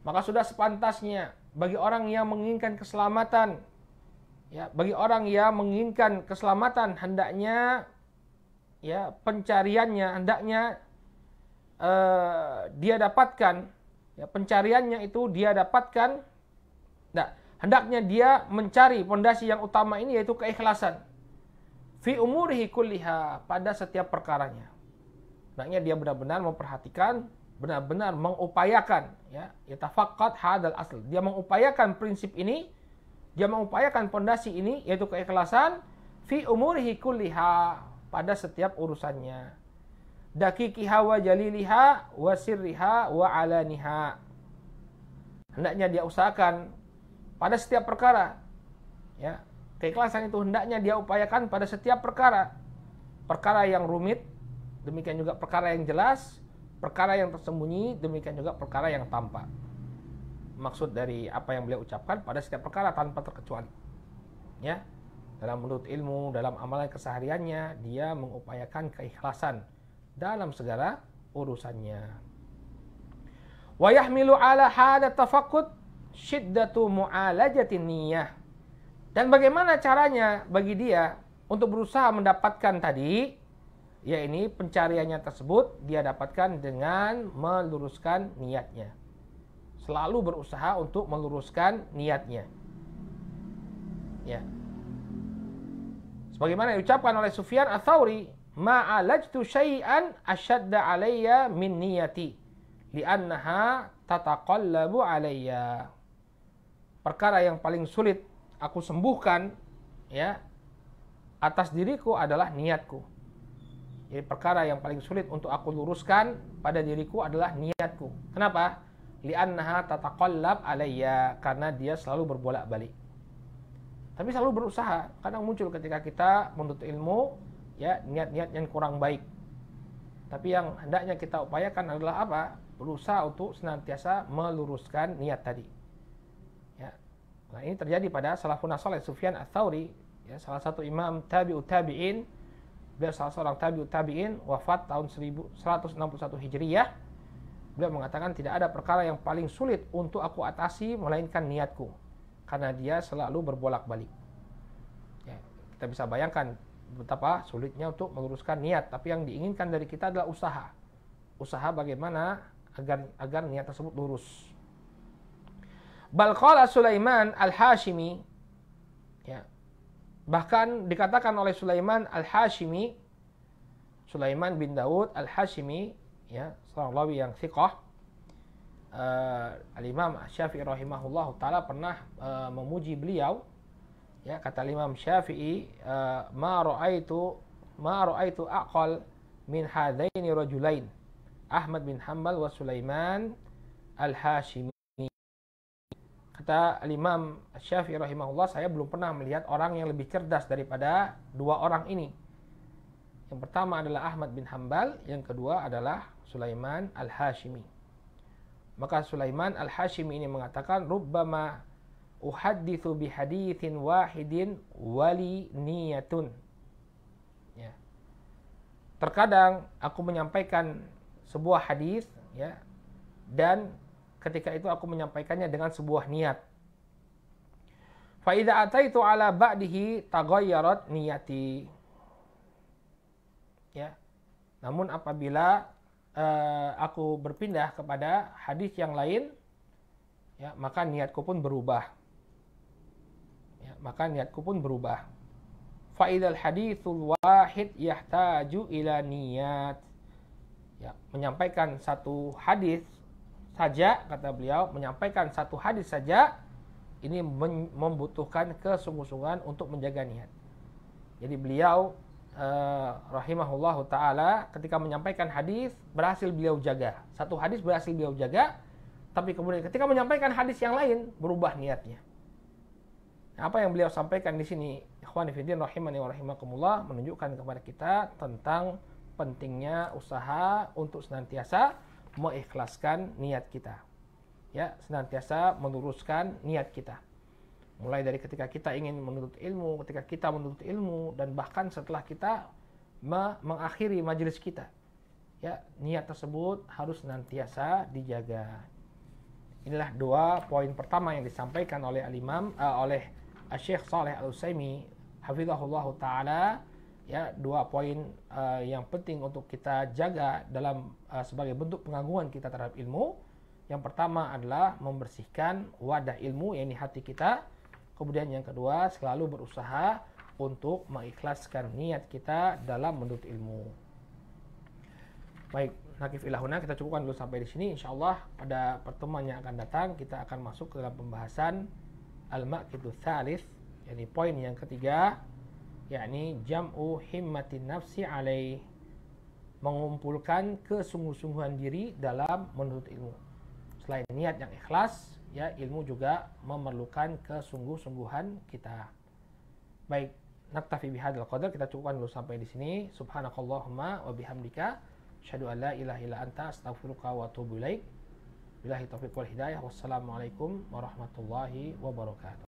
Maka sudah sepantasnya bagi orang yang menginginkan keselamatan, ya, bagi orang yang menginginkan keselamatan hendaknya ya pencariannya hendaknya dia dapatkan, ya pencariannya itu dia dapatkan. Nah, hendaknya dia mencari pondasi yang utama ini yaitu keikhlasan. Fi umurihi kulliha, pada setiap perkaranya. Hendaknya dia benar-benar memperhatikan, benar-benar mengupayakan, ya, yatafaqqad hadzal asl. Dia mengupayakan prinsip ini, dia mengupayakan pondasi ini yaitu keikhlasan fi umurihi kulliha, pada setiap urusannya. Daqiqiha wa jaliliha wa sirriha wa alaniha. Hendaknya dia usahakan pada setiap perkara. Ya, keikhlasan itu hendaknya dia upayakan pada setiap perkara. Perkara yang rumit, demikian juga perkara yang jelas, perkara yang tersembunyi, demikian juga perkara yang tampak. Maksud dari apa yang beliau ucapkan pada setiap perkara tanpa terkecuali. Ya. dalam menuntut ilmu, dalam amalan kesehariannya, dia mengupayakan keikhlasan dalam segala urusannya. Wa yahmilu ala hada tafakkud syiddatu mu'alajatin niyah. Dan bagaimana caranya bagi dia untuk berusaha mendapatkan tadi, ya ini pencariannya tersebut dia dapatkan dengan meluruskan niatnya. Selalu berusaha untuk meluruskan niatnya. Ya. Sebagaimana diucapkan oleh Sufyan Ats-Tsauri, ma'alajtu syai'an asyadda alayya min niyati li'annaha tataqallabu alayya. Perkara yang paling sulit aku sembuhkan ya atas diriku adalah niatku. Jadi perkara yang paling sulit untuk aku luruskan pada diriku adalah niatku. Kenapa? Li'annaha tataqallab alayya, karena dia selalu berbolak-balik. Tapi selalu berusaha. Kadang muncul ketika kita menuntut ilmu ya niat-niat yang kurang baik. Tapi yang hendaknya kita upayakan adalah apa? Berusaha untuk senantiasa meluruskan niat tadi. Ya. Nah, ini terjadi pada salafun saleh Sufyan Ats-Tsauri, ya, salah satu imam tabi'ut tabi'in. Beliau salah seorang tabi'ut tabi'in, wafat tahun 1161 Hijriyah. Beliau mengatakan tidak ada perkara yang paling sulit untuk aku atasi melainkan niatku, karena dia selalu berbolak-balik. Ya, kita bisa bayangkan betapa sulitnya untuk meluruskan niat, tapi yang diinginkan dari kita adalah usaha. Usaha bagaimana agar niat tersebut lurus. Bal qala Sulaiman Al-Hashimi, ya. Bahkan dikatakan oleh Sulaiman Al-Hashimi, Sulaiman bin Daud Al-Hashimi, ya, seorang rawi yang thiqah. Al-Imam Syafi'i rahimahullah ta'ala pernah memuji beliau. Ya, kata Imam Syafi'i, ma ra'aitu aqal min hadaini rajulain, Ahmad bin Hanbal wa Sulaiman Al-Hashimi. Kata Imam Syafi'i rahimahullah, saya belum pernah melihat orang yang lebih cerdas daripada dua orang ini. Yang pertama adalah Ahmad bin Hanbal, yang kedua adalah Sulaiman Al-Hashimi. Maka Sulaiman Al-Hashimi ini mengatakan, rubbama uhadditsu bihaditsin wahidin wali niyatun. Ya. Terkadang aku menyampaikan sebuah hadis, ya, dan ketika itu aku menyampaikannya dengan sebuah niat. Fa idza ataitu ala ba'dihi taghayyarat niyati. Ya. Namun apabila aku berpindah kepada hadis yang lain, ya, maka niatku pun berubah. Ya, maka niatku pun berubah. Fa idzal haditsul wahid yahtaju ila niyat. Ya, menyampaikan satu hadis saja, kata beliau, menyampaikan satu hadis saja ini membutuhkan kesungguh-sungguhan untuk menjaga niat. Jadi beliau rahimahullahu ta'ala ketika menyampaikan hadis berhasil beliau jaga. Satu hadis berhasil beliau jaga, tapi kemudian ketika menyampaikan hadis yang lain berubah niatnya. Nah, apa yang beliau sampaikan di sini, ikhwani fillah rahimani wa rahimakumullah, menunjukkan kepada kita tentang pentingnya usaha untuk senantiasa mengikhlaskan niat kita. Ya, senantiasa meluruskan niat kita. Mulai dari ketika kita ingin menuntut ilmu, ketika kita menuntut ilmu, dan bahkan setelah kita mengakhiri majelis kita. Ya, niat tersebut harus senantiasa dijaga. Inilah dua poin pertama yang disampaikan oleh al-Imam oleh Syekh Shalih Al-Utsaimin hafizahullah taala, ya, dua poin yang penting untuk kita jaga dalam sebagai bentuk pengagungan kita terhadap ilmu. Yang pertama adalah membersihkan wadah ilmu, yakni hati kita. Kemudian yang kedua, selalu berusaha untuk mengikhlaskan niat kita dalam menuntut ilmu. Baik, nakif ilahuna, kita cukupkan dulu sampai di sini. Insyaallah pada pertemuan yang akan datang kita akan masuk ke dalam pembahasan al-maqidus tsalits, yakni poin yang ketiga, yakni jam'u himmatin nafsi alaih, mengumpulkan kesungguh-sungguhan diri dalam menuntut ilmu. Selain niat yang ikhlas, ya, ilmu juga memerlukan kesungguh-sungguhan kita. Baik, naktafi bihadzal qadar, kita cukupkan dulu sampai di sini. Subhanakallahumma wa bihamdika asyhadu an la ilaha illa anta astaghfiruka wa atubu ilaik. Billahi taufiq wal hidayah. Wassalamualaikum warahmatullahi wabarakatuh.